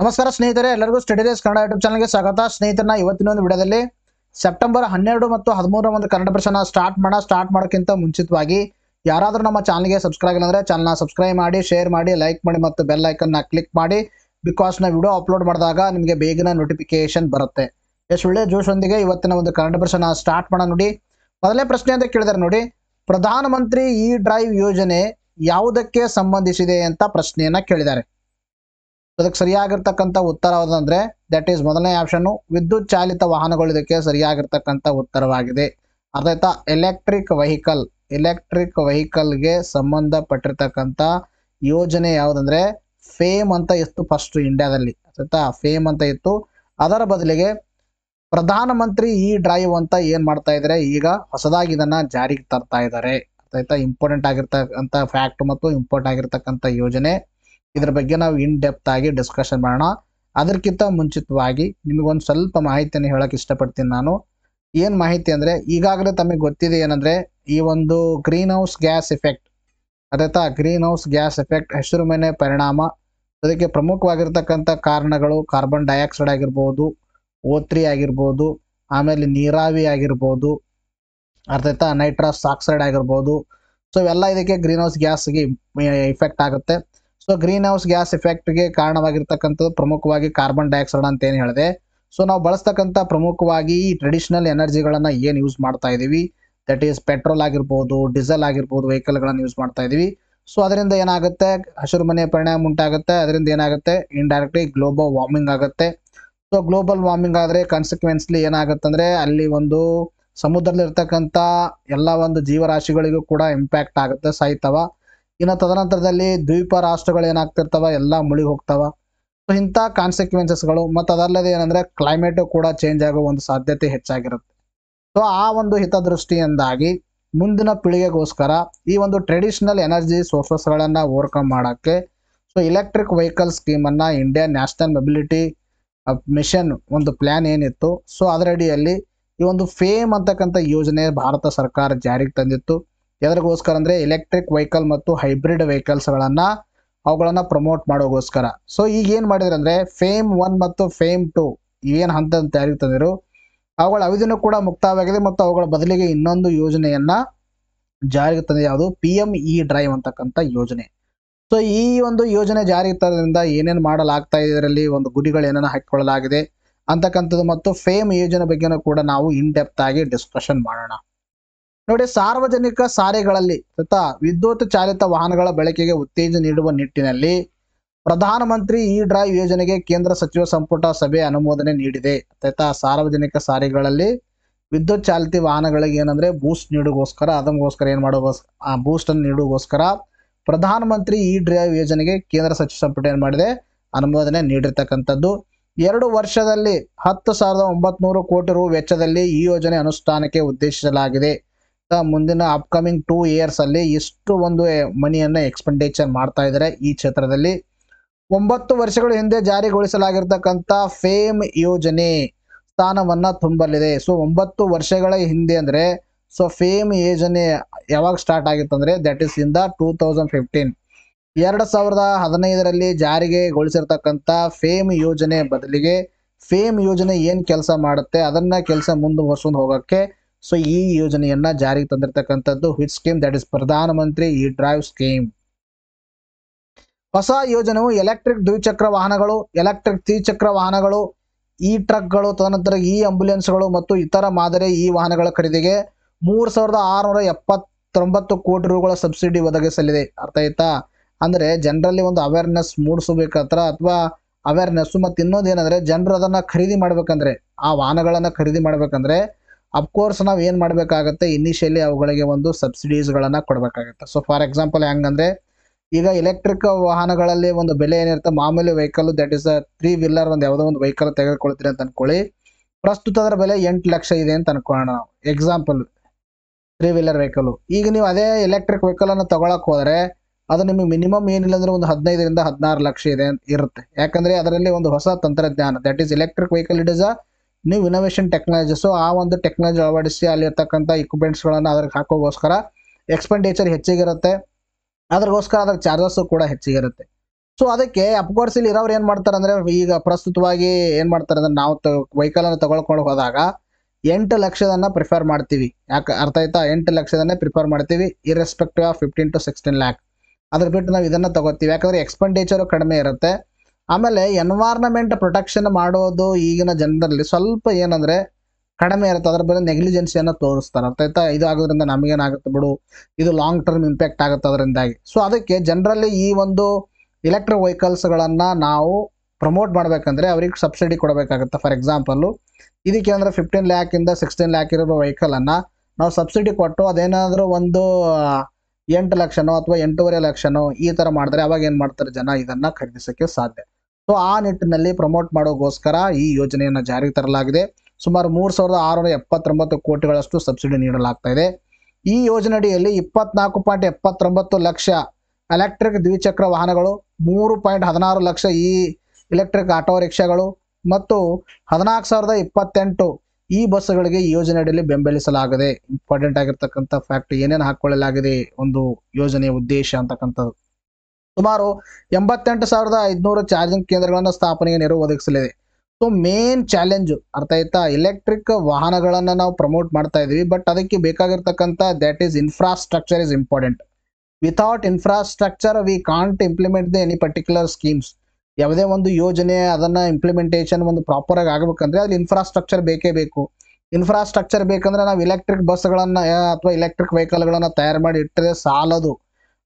ನಮಸ್ಕಾರ ಸ್ನೇಹಿತರೆ, ಎಲ್ಲರಿಗೂ ಸ್ಟಡಿ ಡೇಸ್ ಕನ್ನಡ ಯೂಟ್ಯೂಬ್ ಚಾನಲ್ಗೆ ಸ್ವಾಗತ. ಸ್ನೇಹಿತರನ್ನ ಇವತ್ತಿನ ಒಂದು ವಿಡಿಯೋದಲ್ಲಿ ಸೆಪ್ಟೆಂಬರ್ 12 ಮತ್ತು 13 ಒಂದು ಕನ್ನಡ ಪರೀಕ್ಷೆನ ಸ್ಟಾರ್ಟ್ ಮಾಡೋಕ್ಕಿಂತ ಮುಂಚಿತವಾಗಿ ಯಾರಾದರೂ ನಮ್ಮ ಚಾನಲ್ಗೆ ಸಬ್ಸ್ಕ್ರೈಬ್ ಆಗಿಲ್ಲ ಅಂದರೆ ಚಾನಲ್ನ ಸಬ್ಸ್ಕ್ರೈಬ್ ಮಾಡಿ, ಶೇರ್ ಮಾಡಿ, ಲೈಕ್ ಮಾಡಿ ಮತ್ತು ಬೆಲ್ ಐಕನ್ನ ಕ್ಲಿಕ್ ಮಾಡಿ. ಬಿಕಾಸ್ ನಾವು ವಿಡಿಯೋ ಅಪ್ಲೋಡ್ ಮಾಡಿದಾಗ ನಿಮಗೆ ಬೇಗನೆ ನೋಟಿಫಿಕೇಶನ್ ಬರುತ್ತೆ. ಎಷ್ಟು ಒಳ್ಳೆ ಜೋಶೊಂದಿಗೆ ಇವತ್ತಿನ ಒಂದು ಕನ್ನಡ ಪರೀಕ್ಷೆನ ಸ್ಟಾರ್ಟ್ ಮಾಡೋಣ. ನೋಡಿ, ಮೊದಲನೇ ಪ್ರಶ್ನೆ ಅಂತ ಕೇಳಿದರೆ ನೋಡಿ, ಪ್ರಧಾನಮಂತ್ರಿ ಇ ಡ್ರೈವ್ ಯೋಜನೆ ಯಾವುದಕ್ಕೆ ಸಂಬಂಧಿಸಿದೆ ಅಂತ ಪ್ರಶ್ನೆಯನ್ನ ಕೇಳಿದ್ದಾರೆ. ಅದಕ್ಕೆ ಸರಿಯಾಗಿರ್ತಕ್ಕಂಥ ಉತ್ತರ ಯಾವುದಂದ್ರೆ ದಟ್ ಈಸ್ ಮೊದಲನೇ ಆಪ್ಷನ್, ವಿದ್ಯುತ್ ಚಾಲಿತ ವಾಹನಗಳು ಇದಕ್ಕೆ ಸರಿಯಾಗಿರ್ತಕ್ಕಂಥ ಉತ್ತರವಾಗಿದೆ. ಅರ್ಥಾಯ್ತಾ? ಎಲೆಕ್ಟ್ರಿಕ್ ವೆಹಿಕಲ್ಗೆ ಸಂಬಂಧಪಟ್ಟಿರ್ತಕ್ಕಂಥ ಯೋಜನೆ ಯಾವುದಂದ್ರೆ ಫೇಮ್ ಅಂತ ಇತ್ತು ಫಸ್ಟ್ ಇಂಡಿಯಾದಲ್ಲಿ. ಆಯ್ತಾ? ಫೇಮ್ ಅಂತ ಇತ್ತು. ಅದರ ಬದಲಿಗೆ ಪ್ರಧಾನಮಂತ್ರಿ ಇ ಡ್ರೈವ್ ಅಂತ ಏನ್ ಮಾಡ್ತಾ ಇದ್ದಾರೆ, ಈಗ ಹೊಸದಾಗಿ ಇದನ್ನ ಜಾರಿಗೆ ತರ್ತಾ ಇದ್ದಾರೆ. ಆಯ್ತಾ? ಇಂಪಾರ್ಟೆಂಟ್ ಆಗಿರ್ತಕ್ಕಂಥ ಫ್ಯಾಕ್ಟ್ ಮತ್ತು ಇಂಪಾರ್ಟೆಂಟ್ ಆಗಿರ್ತಕ್ಕಂಥ ಯೋಜನೆ. ಇದ್ರ ಬಗ್ಗೆ ನಾವು ಇನ್ ಡೆಪ್ತ್ ಆಗಿ ಡಿಸ್ಕಷನ್ ಮಾಡೋಣ. ಅದಕ್ಕಿಂತ ಮುಂಚಿತವಾಗಿ ನಿಮಗೊಂದು ಸ್ವಲ್ಪ ಮಾಹಿತಿಯನ್ನು ಹೇಳಕ್ ಇಷ್ಟಪಡ್ತೀನಿ ನಾನು. ಏನ್ ಮಾಹಿತಿ ಅಂದ್ರೆ, ಈಗಾಗಲೇ ತಮಗೆ ಗೊತ್ತಿದೆ ಏನಂದ್ರೆ ಈ ಒಂದು ಗ್ರೀನ್ ಹೌಸ್ ಗ್ಯಾಸ್ ಎಫೆಕ್ಟ್, ಅದಾಯ್ತಾ? ಗ್ರೀನ್ ಹೌಸ್ ಗ್ಯಾಸ್ ಎಫೆಕ್ಟ್ ಹೆಸರು ಮೇಲೆ ಪರಿಣಾಮ. ಅದಕ್ಕೆ ಪ್ರಮುಖವಾಗಿರ್ತಕ್ಕಂಥ ಕಾರಣಗಳು ಕಾರ್ಬನ್ ಡೈಆಕ್ಸೈಡ್ ಆಗಿರ್ಬೋದು, O3 ಆಗಿರ್ಬೋದು, ಆಮೇಲೆ ನೀರಾವಿ ಆಗಿರ್ಬೋದು, ಅರ್ಥಾಯ್ತಾ? ನೈಟ್ರಸ್ ಆಕ್ಸೈಡ್ ಆಗಿರ್ಬೋದು. ಸೊ ಇವೆಲ್ಲ ಇದಕ್ಕೆ ಗ್ರೀನ್ ಹೌಸ್ ಗ್ಯಾಸ್ಗೆ ಇಫೆಕ್ಟ್ ಆಗುತ್ತೆ. ಸೊ ಗ್ರೀನ್ ಹೌಸ್ ಗ್ಯಾಸ್ ಎಫೆಕ್ಟ್ಗೆ ಕಾರಣವಾಗಿರ್ತಕ್ಕಂಥದ್ದು ಪ್ರಮುಖವಾಗಿ ಕಾರ್ಬನ್ ಡೈಆಕ್ಸೈಡ್ ಅಂತ ಏನು ಹೇಳಿದೆ. ಸೊ ನಾವು ಬಳಸ್ತಕ್ಕಂಥ ಪ್ರಮುಖವಾಗಿ ಈ ಟ್ರೆಡಿಷನಲ್ ಎನರ್ಜಿಗಳನ್ನ ಏನು ಯೂಸ್ ಮಾಡ್ತಾ ಇದೀವಿ, ದಟ್ ಈಸ್ ಪೆಟ್ರೋಲ್ ಆಗಿರ್ಬೋದು, ಡೀಸೆಲ್ ಆಗಿರ್ಬೋದು, ವೆಹಿಕಲ್ಗಳನ್ನು ಯೂಸ್ ಮಾಡ್ತಾ ಇದೀವಿ. ಸೊ ಅದರಿಂದ ಏನಾಗುತ್ತೆ, ಹಸಿರು ಮನೆ ಪರಿಣಾಮ ಉಂಟಾಗುತ್ತೆ. ಅದರಿಂದ ಏನಾಗುತ್ತೆ, ಇಂಡೈರೆಕ್ಟ್ಲಿ ಗ್ಲೋಬಲ್ ವಾರ್ಮಿಂಗ್ ಆಗುತ್ತೆ. ಸೊ ಗ್ಲೋಬಲ್ ವಾರ್ಮಿಂಗ್ ಆದರೆ ಕಾನ್ಸಿಕ್ವೆನ್ಸ್ಲಿ ಏನಾಗುತ್ತೆ ಅಂದ್ರೆ ಅಲ್ಲಿ ಒಂದು ಸಮುದ್ರದಲ್ಲಿ ಇರ್ತಕ್ಕಂಥ ಎಲ್ಲ ಒಂದು ಜೀವರಾಶಿಗಳಿಗೂ ಕೂಡ ಇಂಪ್ಯಾಕ್ಟ್ ಆಗುತ್ತೆ, ಸಾಯ್ತವ. ಇನ್ನು ತದನಂತರದಲ್ಲಿ ದ್ವೀಪ ರಾಷ್ಟ್ರಗಳು ಏನಾಗ್ತಿರ್ತಾವ, ಎಲ್ಲ ಮುಳುಗಿ ಹೋಗ್ತಾವ. ಸೊ ಇಂಥ ಕಾನ್ಸಿಕ್ವೆನ್ಸಸ್ಗಳು ಮತ್ತು ಅದಲ್ಲದೆ ಏನಂದ್ರೆ ಕ್ಲೈಮೇಟು ಕೂಡ ಚೇಂಜ್ ಆಗೋ ಒಂದು ಸಾಧ್ಯತೆ ಹೆಚ್ಚಾಗಿರುತ್ತೆ. ಸೊ ಆ ಒಂದು ಹಿತದೃಷ್ಟಿಯಿಂದಾಗಿ ಮುಂದಿನ ಪೀಳಿಗೆಗೋಸ್ಕರ ಈ ಒಂದು ಟ್ರೆಡಿಷನಲ್ ಎನರ್ಜಿ ಸೋರ್ಸಸ್ಗಳನ್ನು ಓವರ್ಕಮ್ ಮಾಡೋಕ್ಕೆ ಸೊ ಎಲೆಕ್ಟ್ರಿಕ್ ವೆಹಿಕಲ್ ಸ್ಕೀಮನ್ನು ಇಂಡಿಯನ್ ನ್ಯಾಷನಲ್ ಮೊಬಿಲಿಟಿ ಮಿಷನ್ ಒಂದು ಪ್ಲ್ಯಾನ್ ಏನಿತ್ತು, ಸೊ ಅದರ ಅಡಿಯಲ್ಲಿ ಈ ಒಂದು ಫೇಮ್ ಅಂತಕ್ಕಂಥ ಯೋಜನೆ ಭಾರತ ಸರ್ಕಾರ ಜಾರಿಗೆ ತಂದಿತ್ತು. ಎದರಿಗೋಸ್ಕರ ಅಂದರೆ ಎಲೆಕ್ಟ್ರಿಕ್ ವೆಹಿಕಲ್ ಮತ್ತು ಹೈಬ್ರಿಡ್ ವೆಹಿಕಲ್ಸ್ಗಳನ್ನು ಅವುಗಳನ್ನು ಪ್ರಮೋಟ್ ಮಾಡೋಗೋಸ್ಕರ. ಸೊ ಈಗ ಏನು ಮಾಡಿದ್ರೆ ಅಂದರೆ ಫೇಮ್ 1 ಮತ್ತು ಫೇಮ್ 2 ಏನು ಹಂತ ಜಾರಿಗೆ ತಂದಿರು, ಅವುಗಳ ಅವಧಿನೂ ಕೂಡ ಮುಕ್ತಾಯವಾಗಿದೆ ಮತ್ತು ಅವುಗಳ ಬದಲಿಗೆ ಇನ್ನೊಂದು ಯೋಜನೆಯನ್ನ ಜಾರಿಗೆ ತಂದಿದೆ. ಯಾವುದು? PM ಇ ಡ್ರೈವ್ ಅಂತಕ್ಕಂಥ ಯೋಜನೆ. ಸೊ ಈ ಒಂದು ಯೋಜನೆ ಜಾರಿಗೆ ತರೋದ್ರಿಂದ ಏನೇನು ಮಾಡಲಾಗ್ತಾ ಇದೆ, ಇದರಲ್ಲಿ ಒಂದು ಗುರಿಗಳು ಏನೇನು ಹಾಕಿಕೊಳ್ಳಲಾಗಿದೆ ಅಂತಕ್ಕಂಥದ್ದು ಮತ್ತು ಫೇಮ್ ಯೋಜನೆ ಬಗ್ಗೆನೂ ಕೂಡ ನಾವು ಇನ್ ಡೆಪ್ತ್ ಆಗಿ ಡಿಸ್ಕಷನ್ ಮಾಡೋಣ. ನೋಡಿ, ಸಾರ್ವಜನಿಕ ಸಾರಿಗೆಗಳಲ್ಲಿ ತಥಾ ವಿದ್ಯುತ್ ಚಾಲಿತ ವಾಹನಗಳ ಬಳಕೆಗೆ ಉತ್ತೇಜನ ನೀಡುವ ನಿಟ್ಟಿನಲ್ಲಿ ಪ್ರಧಾನಮಂತ್ರಿ ಇ ಡ್ರೈವ್ ಯೋಜನೆಗೆ ಕೇಂದ್ರ ಸಚಿವ ಸಂಪುಟ ಸಭೆ ಅನುಮೋದನೆ ನೀಡಿದೆ. ತಥಾ ಸಾರ್ವಜನಿಕ ಸಾರಿಗೆಗಳಲ್ಲಿ ವಿದ್ಯುತ್ ಚಾಲಿತ ವಾಹನಗಳಿಗೆ ಏನಂದ್ರೆ ಬೂಸ್ಟ್ ನೀಡುಗೋಸ್ಕರ, ಅದಕ್ಕೋಸ್ಕರ ಏನು ಮಾಡೋಗೋಸ್ಕರ ಆ ಬೂಸ್ಟ್ ಅನ್ನು ನೀಡುಗೋಸ್ಕರ ಪ್ರಧಾನಮಂತ್ರಿ ಇ ಡ್ರೈವ್ ಯೋಜನೆಗೆ ಕೇಂದ್ರ ಸಚಿವ ಸಂಪುಟ ಏನು ಮಾಡಿದೆ, ಅನುಮೋದನೆ ನೀಡಿರ್ತಕ್ಕಂಥದ್ದು. 2 ವರ್ಷದಲ್ಲಿ 10,900 ಕೋಟಿ ರು ವೆಚ್ಚದಲ್ಲಿ ಈ ಯೋಜನೆ ಅನುಷ್ಠಾನಕ್ಕೆ ಉದ್ದೇಶಿಸಲಾಗಿದೆ. ಮುಂದಿನ ಅಪ್ಕಮಿಂಗ್ 2 ಇಯರ್ಸ್ ಅಲ್ಲಿ ಇಷ್ಟು ಒಂದು ಮನಿಯನ್ನ ಎಕ್ಸ್ಪೆಂಡಿಚರ್ ಮಾಡ್ತಾ ಇದ್ದಾರೆ ಈ ಕ್ಷೇತ್ರದಲ್ಲಿ. 9 ವರ್ಷಗಳ ಹಿಂದೆ ಜಾರಿಗೊಳಿಸಲಾಗಿರ್ತಕ್ಕಂಥ ಫೇಮ್ ಯೋಜನೆ ಸ್ಥಾನವನ್ನ ತುಂಬಲಿದೆ. ಸೊ 9 ವರ್ಷಗಳ ಹಿಂದೆ ಅಂದ್ರೆ ಸೊ ಫೇಮ್ ಯೋಜನೆ ಯಾವಾಗ ಸ್ಟಾರ್ಟ್ ಆಗಿತ್ತು ಅಂದ್ರೆ ದಟ್ ಈಸ್ ಇನ್ ದ 2015. 2015ರಲ್ಲಿ ಜಾರಿಗೆಗೊಳಿಸಿರ್ತಕ್ಕಂಥ ಫೇಮ್ ಯೋಜನೆ ಬದಲಿಗೆ ಫೇಮ್ ಯೋಜನೆ ಏನ್ ಕೆಲಸ ಮಾಡುತ್ತೆ ಅದನ್ನ ಕೆಲಸ ಮುಂದುವರ್ಸ್ಕೊಂಡು ಹೋಗಕ್ಕೆ ಸೊ ಈ ಯೋಜನೆಯನ್ನ ಜಾರಿಗೆ ತಂದಿರತಕ್ಕಂಥದ್ದು ವಿಚ್ ಸ್ಕೀಮ್, ದಟ್ ಇಸ್ ಪ್ರಧಾನಮಂತ್ರಿ ಇ ಡ್ರೈವ್ ಸ್ಕೀಮ್. ಹೊಸ ಯೋಜನೆಯು ಎಲೆಕ್ಟ್ರಿಕ್ ದ್ವಿಚಕ್ರ ವಾಹನಗಳು, ಎಲೆಕ್ಟ್ರಿಕ್ ತ್ರಿಚಕ್ರ ವಾಹನಗಳು, ಇ ಟ್ರಕ್ಗಳು, ತದನಂತರ ಇ ಆಂಬ್ಯುಲೆನ್ಸ್ಗಳು ಮತ್ತು ಇತರ ಮಾದರಿ ಈ ವಾಹನಗಳ ಖರೀದಿಗೆ 3,679 ಕೋಟಿ ರುಗಳ ಸಬ್ಸಿಡಿ ಒದಗಿಸಲಿದೆ. ಅರ್ಥ ಆಯ್ತಾ? ಅಂದ್ರೆ ಜನರಲ್ಲಿ ಒಂದು ಅವೇರ್ನೆಸ್ ಮೂಡಿಸಬೇಕತ್ರ ಅಥವಾ ಅವೇರ್ನೆಸ್ ಮತ್ತು ಇನ್ನೊಂದು ಏನಂದ್ರೆ ಜನರು ಅದನ್ನ ಖರೀದಿ ಮಾಡ್ಬೇಕಂದ್ರೆ, ಆ ವಾಹನಗಳನ್ನ ಖರೀದಿ ಮಾಡ್ಬೇಕಂದ್ರೆ ಅಫ್ಕೋರ್ಸ್ ನಾವು ಏನು ಮಾಡಬೇಕಾಗತ್ತೆ, ಇನಿಷಿಯಲಿ ಅವುಗಳಿಗೆ ಒಂದು ಸಬ್ಸಿಡೀಸ್ಗಳನ್ನ ಕೊಡಬೇಕಾಗತ್ತೆ. ಸೊ ಫಾರ್ ಎಕ್ಸಾಂಪಲ್ ಹೆಂಗಂದ್ರೆ ಈಗ ಎಲೆಕ್ಟ್ರಿಕ್ ವಾಹನಗಳಲ್ಲಿ ಒಂದು ಬೆಲೆ ಏನಿರುತ್ತೆ, ಮಾಮೂಲಿ ವೆಹಿಕಲ್ ದಟ್ ಇಸ್ 3 ವೀಲರ್ ಒಂದು ಯಾವುದೋ ಒಂದು ವೆಹಿಕಲ್ ತೆಗೆದುಕೊಳ್ತೀರಿ ಅಂತ ಅನ್ಕೊಳ್ಳಿ, ಪ್ರಸ್ತುತ ಅದರ ಬೆಲೆ 8 ಲಕ್ಷ ಇದೆ ಅಂತ ಅನ್ಕೊಳ್ಳೋಣ ನಾವು. Example 3 wheeler vehicle. ಈಗ ನೀವು ಅದೇ ಎಲೆಕ್ಟ್ರಿಕ್ ವೆಹಿಕಲ್ ಅನ್ನು ತಗೊಳಕ್ ಹೋದ್ರೆ ಅದು ನಿಮಗೆ ಮಿನಿಮಮ್ ಏನಿಲ್ಲ ಅಂದ್ರೆ ಒಂದು 15ರಿಂದ 16 ಲಕ್ಷ ಇರುತ್ತೆ. ಯಾಕಂದ್ರೆ ಅದರಲ್ಲಿ ಒಂದು ಹೊಸ ತಂತ್ರಜ್ಞಾನ that is electric vehicle it is a new innovation technology. So ಆ ಒಂದು ಟೆಕ್ನಾಲಜಿ ಅಳವಡಿಸಿ ಅಲ್ಲಿರ್ತಕ್ಕಂಥ ಇಕ್ವಿಪ್ಮೆಂಟ್ಸ್ಗಳನ್ನು ಅದಕ್ಕೆ ಹಾಕೋಗೋಸ್ಕರ ಎಕ್ಸ್ಪೆಂಡಿಚರ್ ಹೆಚ್ಚಿಗಿರುತ್ತೆ. ಅದ್ರಗೋಸ್ಕರ ಅದರ ಚಾರ್ಜಸ್ ಕೂಡ ಹೆಚ್ಚಿಗಿರುತ್ತೆ. ಸೊ ಅದಕ್ಕೆ ಅಫ್ಕೋರ್ಸ್ ಇಲ್ಲಿ ಇರೋರು ಏನು ಮಾಡ್ತಾರೆ ಅಂದರೆ, ಈಗ ಪ್ರಸ್ತುತವಾಗಿ ಏನು ಮಾಡ್ತಾರೆ ಅಂದರೆ, ನಾವು ವೆಹಿಕಲನ್ನು ತಗೊಳ್ಕೊಂಡು ಹೋದಾಗ 8 ಲಕ್ಷದನ್ನು ಪ್ರಿಫರ್ ಮಾಡ್ತೀವಿ. ಯಾಕೆ ಅರ್ಥ ಆಯ್ತಾ? 8 ಲಕ್ಷದನ್ನೇ ಪ್ರಿಫರ್ ಮಾಡ್ತೀವಿ, ಇರ್ರೆಸ್ಪೆಕ್ಟಿವ್ ಆಫ್ 15 to 16 ಲ್ಯಾಕ್. ಅದ್ರ ಬಿಟ್ಟು ನಾವು ಇದನ್ನು ತಗೋತೀವಿ, ಯಾಕಂದರೆ ಎಕ್ಸ್ಪೆಂಡಿಚರು ಕಡಿಮೆ ಇರುತ್ತೆ. ಆಮೇಲೆ ಎನ್ವೈರ್ನಮೆಂಟ್ ಪ್ರೊಟೆಕ್ಷನ್ ಮಾಡೋದು ಈಗಿನ ಜನರಲ್ಲಿ ಸ್ವಲ್ಪ ಏನಂದರೆ ಕಡಿಮೆ ಇರುತ್ತೆ. ಅದ್ರ ಬಗ್ಗೆ ನೆಗ್ಲಿಜೆನ್ಸಿಯನ್ನು ತೋರಿಸ್ತಾರೆ. ಅರ್ಥ ಆಯ್ತಾ? ಇದು ಆಗೋದ್ರಿಂದ ನಮಗೇನಾಗುತ್ತೆ ಬಿಡು, ಇದು ಲಾಂಗ್ ಟರ್ಮ್ ಇಂಪ್ಯಾಕ್ಟ್ ಆಗುತ್ತೆ ಅದರಿಂದಾಗಿ. ಸೊ ಅದಕ್ಕೆ ಜನರಲ್ಲಿ ಈ ಒಂದು ಇಲೆಕ್ಟ್ರಿಕ್ ವೆಹಿಕಲ್ಸ್ಗಳನ್ನು ನಾವು ಪ್ರಮೋಟ್ ಮಾಡಬೇಕಂದ್ರೆ ಅವ್ರಿಗೆ ಸಬ್ಸಿಡಿ ಕೊಡಬೇಕಾಗುತ್ತೆ. ಫಾರ್ ಎಕ್ಸಾಂಪಲ್ಲು ಇದಕ್ಕೆ ಅಂದರೆ 15 ಲ್ಯಾಕಿಂದ 16 ಲ್ಯಾಕ್ ಇರೋ ವೆಹಿಕಲನ್ನು ನಾವು ಸಬ್ಸಿಡಿ ಕೊಟ್ಟು ಅದೇನಾದರೂ ಒಂದು 8 ಲಕ್ಷನೋ ಅಥವಾ 8.5 ಲಕ್ಷನೋ ಈ ಥರ ಮಾಡಿದ್ರೆ ಅವಾಗ ಏನು ಮಾಡ್ತಾರೆ, ಜನ ಇದನ್ನು ಖರೀದಿಸೋಕ್ಕೆ ಸಾಧ್ಯ. ಸೊ ಆ ನಿಟ್ಟಿನಲ್ಲಿ ಪ್ರಮೋಟ್ ಮಾಡೋಗೋಸ್ಕರ ಈ ಯೋಜನೆಯನ್ನು ಜಾರಿಗೆ ತರಲಾಗಿದೆ. ಸುಮಾರು 3,679 ಕೋಟಿಗಳಷ್ಟು ಸಬ್ಸಿಡಿ ನೀಡಲಾಗ್ತಾ ಇದೆ. ಈ ಯೋಜನೆಯಡಿಯಲ್ಲಿ 24.79 ಲಕ್ಷ ಎಲೆಕ್ಟ್ರಿಕ್ ದ್ವಿಚಕ್ರ ವಾಹನಗಳು, 3.16 ಲಕ್ಷ ಈ ಎಲೆಕ್ಟ್ರಿಕ್ ಆಟೋ ರಿಕ್ಷಾಗಳು ಮತ್ತು 14,028 ಈ ಬಸ್ಸುಗಳಿಗೆ ಈ ಯೋಜನೆಯಡಿಯಲ್ಲಿ ಬೆಂಬಲಿಸಲಾಗಿದೆ. ಇಂಪಾರ್ಟೆಂಟ್ ಆಗಿರ್ತಕ್ಕಂಥ ಫ್ಯಾಕ್ಟ್, ಏನೇನು ಹಾಕ್ಕೊಳ್ಳಲಾಗಿದೆ ಒಂದು ಯೋಜನೆಯ ಉದ್ದೇಶ ಅಂತಕ್ಕಂಥದ್ದು. ಸುಮಾರು 88,500 ಚಾರ್ಜಿಂಗ್ ಕೇಂದ್ರಗಳನ್ನು ಸ್ಥಾಪನೆಗೆ ನೆರವು ಒದಗಿಸಲಿದೆ. ಸೊ ಮೇನ್ ಚಾಲೆಂಜು ಅರ್ಥ ಆಯ್ತಾ, ಎಲೆಕ್ಟ್ರಿಕ್ ವಾಹನಗಳನ್ನು ನಾವು ಪ್ರಮೋಟ್ ಮಾಡ್ತಾ ಇದ್ದೀವಿ, ಬಟ್ ಅದಕ್ಕೆ ಬೇಕಾಗಿರ್ತಕ್ಕಂಥ that is infrastructure is important. Without infrastructure we can't implement the any particular schemes. ಯಾವುದೇ ಒಂದು ಯೋಜನೆ ಅದನ್ನು ಇಂಪ್ಲಿಮೆಂಟೇಷನ್ ಒಂದು ಪ್ರಾಪರಾಗಿ ಆಗಬೇಕಂದ್ರೆ ಅಲ್ಲಿ ಇನ್ಫ್ರಾಸ್ಟ್ರಕ್ಚರ್ ಬೇಕೇ ಬೇಕು. ಇನ್ಫ್ರಾಸ್ಟ್ರಕ್ಚರ್ ಬೇಕಂದ್ರೆ ನಾವು ಎಲೆಕ್ಟ್ರಿಕ್ ಬಸ್ಗಳನ್ನು ಅಥವಾ ಎಲೆಕ್ಟ್ರಿಕ್ ವೆಹಿಕಲ್ಗಳನ್ನು ತಯಾರು ಮಾಡಿ ಇಟ್ಟರೆ ಸಾಲದು.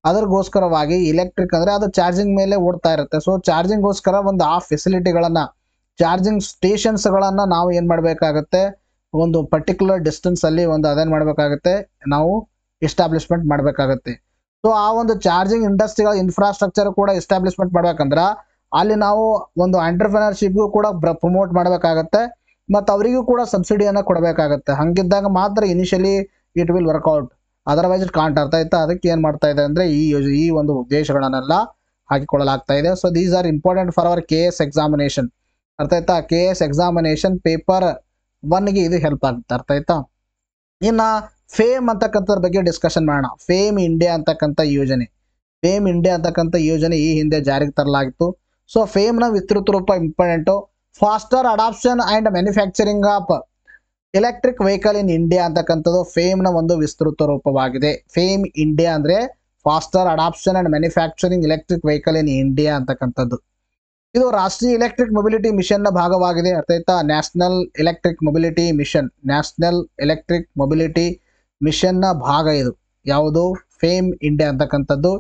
ಅದಕ್ಕೋಸ್ಕರವಾಗಿ ಎಲೆಕ್ಟ್ರಿಕ್ ಅಂದರೆ ಅದು ಚಾರ್ಜಿಂಗ್ ಮೇಲೆ ಓಡ್ತಾ ಇರುತ್ತೆ. ಸೊ ಚಾರ್ಜಿಂಗ್ಗೋಸ್ಕರ ಒಂದು ಆ ಫೆಸಿಲಿಟಿಗಳನ್ನು, ಚಾರ್ಜಿಂಗ್ ಸ್ಟೇಷನ್ಸ್ಗಳನ್ನು ನಾವು ಏನು ಮಾಡಬೇಕಾಗತ್ತೆ, ಒಂದು ಪರ್ಟಿಕ್ಯುಲರ್ ಡಿಸ್ಟೆನ್ಸಲ್ಲಿ ಒಂದು ಅದೇನು ಮಾಡಬೇಕಾಗತ್ತೆ, ನಾವು ಎಸ್ಟಾಬ್ಲಿಷ್ಮೆಂಟ್ ಮಾಡಬೇಕಾಗತ್ತೆ. ಸೊ ಆ ಒಂದು ಚಾರ್ಜಿಂಗ್ ಇಂಡಸ್ಟ್ರಿಗಳ ಇನ್ಫ್ರಾಸ್ಟ್ರಕ್ಚರ್ ಕೂಡ ಎಸ್ಟಾಬ್ಲಿಷ್ಮೆಂಟ್ ಮಾಡ್ಬೇಕಂದ್ರೆ ಅಲ್ಲಿ ನಾವು ಒಂದು ಎಂಟರ್ಪ್ರಿನರ್ಶಿಪ್ಗೂ ಕೂಡ ಪ್ರಮೋಟ್ ಮಾಡಬೇಕಾಗತ್ತೆ ಮತ್ತು ಅವರಿಗೂ ಕೂಡ ಸಬ್ಸಿಡಿಯನ್ನು ಕೊಡಬೇಕಾಗತ್ತೆ. ಹಂಗಿದ್ದಾಗ ಮಾತ್ರ initially it will work out, otherwise it can't. ಅರ್ಥ ಆಯ್ತಾ? ಅದಕ್ಕೆ ಏನು ಮಾಡ್ತಾ ಇದೆ ಅಂದರೆ ಈ ಒಂದು ಉದ್ದೇಶಗಳನ್ನೆಲ್ಲ ಹಾಕಿಕೊಳ್ಳಲಾಗ್ತಾ ಇದೆ. So these are important for our KS examination. ಅರ್ಥ ಆಯ್ತಾ? KS ಎಕ್ಸಾಮಿನೇಷನ್ ಪೇಪರ್ 1ಗೆ ಇದು ಹೆಲ್ಪ್ ಆಗುತ್ತೆ. ಅರ್ಥ ಆಯ್ತಾ? ಇನ್ನು ಫೇಮ್ ಅಂತಕ್ಕಂಥದ್ರ ಬಗ್ಗೆ ಡಿಸ್ಕಷನ್ ಮಾಡೋಣ. ಫೇಮ್ ಇಂಡಿಯಾ ಅಂತಕ್ಕಂಥ ಯೋಜನೆ, ಫೇಮ್ ಇಂಡಿಯಾ ಅಂತಕ್ಕಂಥ ಯೋಜನೆ ಈ ಹಿಂದೆ ಜಾರಿಗೆ ತರಲಾಗಿತ್ತು. ಸೊ ಫೇಮ್ನ ವಿಸ್ತೃತ ರೂಪ important, faster adoption and manufacturing of electric vehicle in India ಅಂತಕ್ಕಂಥದ್ದು ಫೇಮ್ನ ಒಂದು ವಿಸ್ತೃತ ರೂಪವಾಗಿದೆ. ಫೇಮ್ ಇಂಡಿಯಾ ಅಂದರೆ faster adoption and manufacturing electric vehicle in India ಅಂತಕ್ಕಂಥದ್ದು. ಇದು ರಾಷ್ಟ್ರೀಯ ಎಲೆಕ್ಟ್ರಿಕ್ ಮೊಬಿಲಿಟಿ ಮಿಷನ್ನ ಭಾಗವಾಗಿದೆ. ಅರ್ಥ ಆಯ್ತಾ? National electric mobility mission, national electric mobility ಮಿಷನ್ನ ಭಾಗ ಇದು. ಯಾವುದು? ಫೇಮ್ ಇಂಡಿಯಾ ಅಂತಕ್ಕಂಥದ್ದು.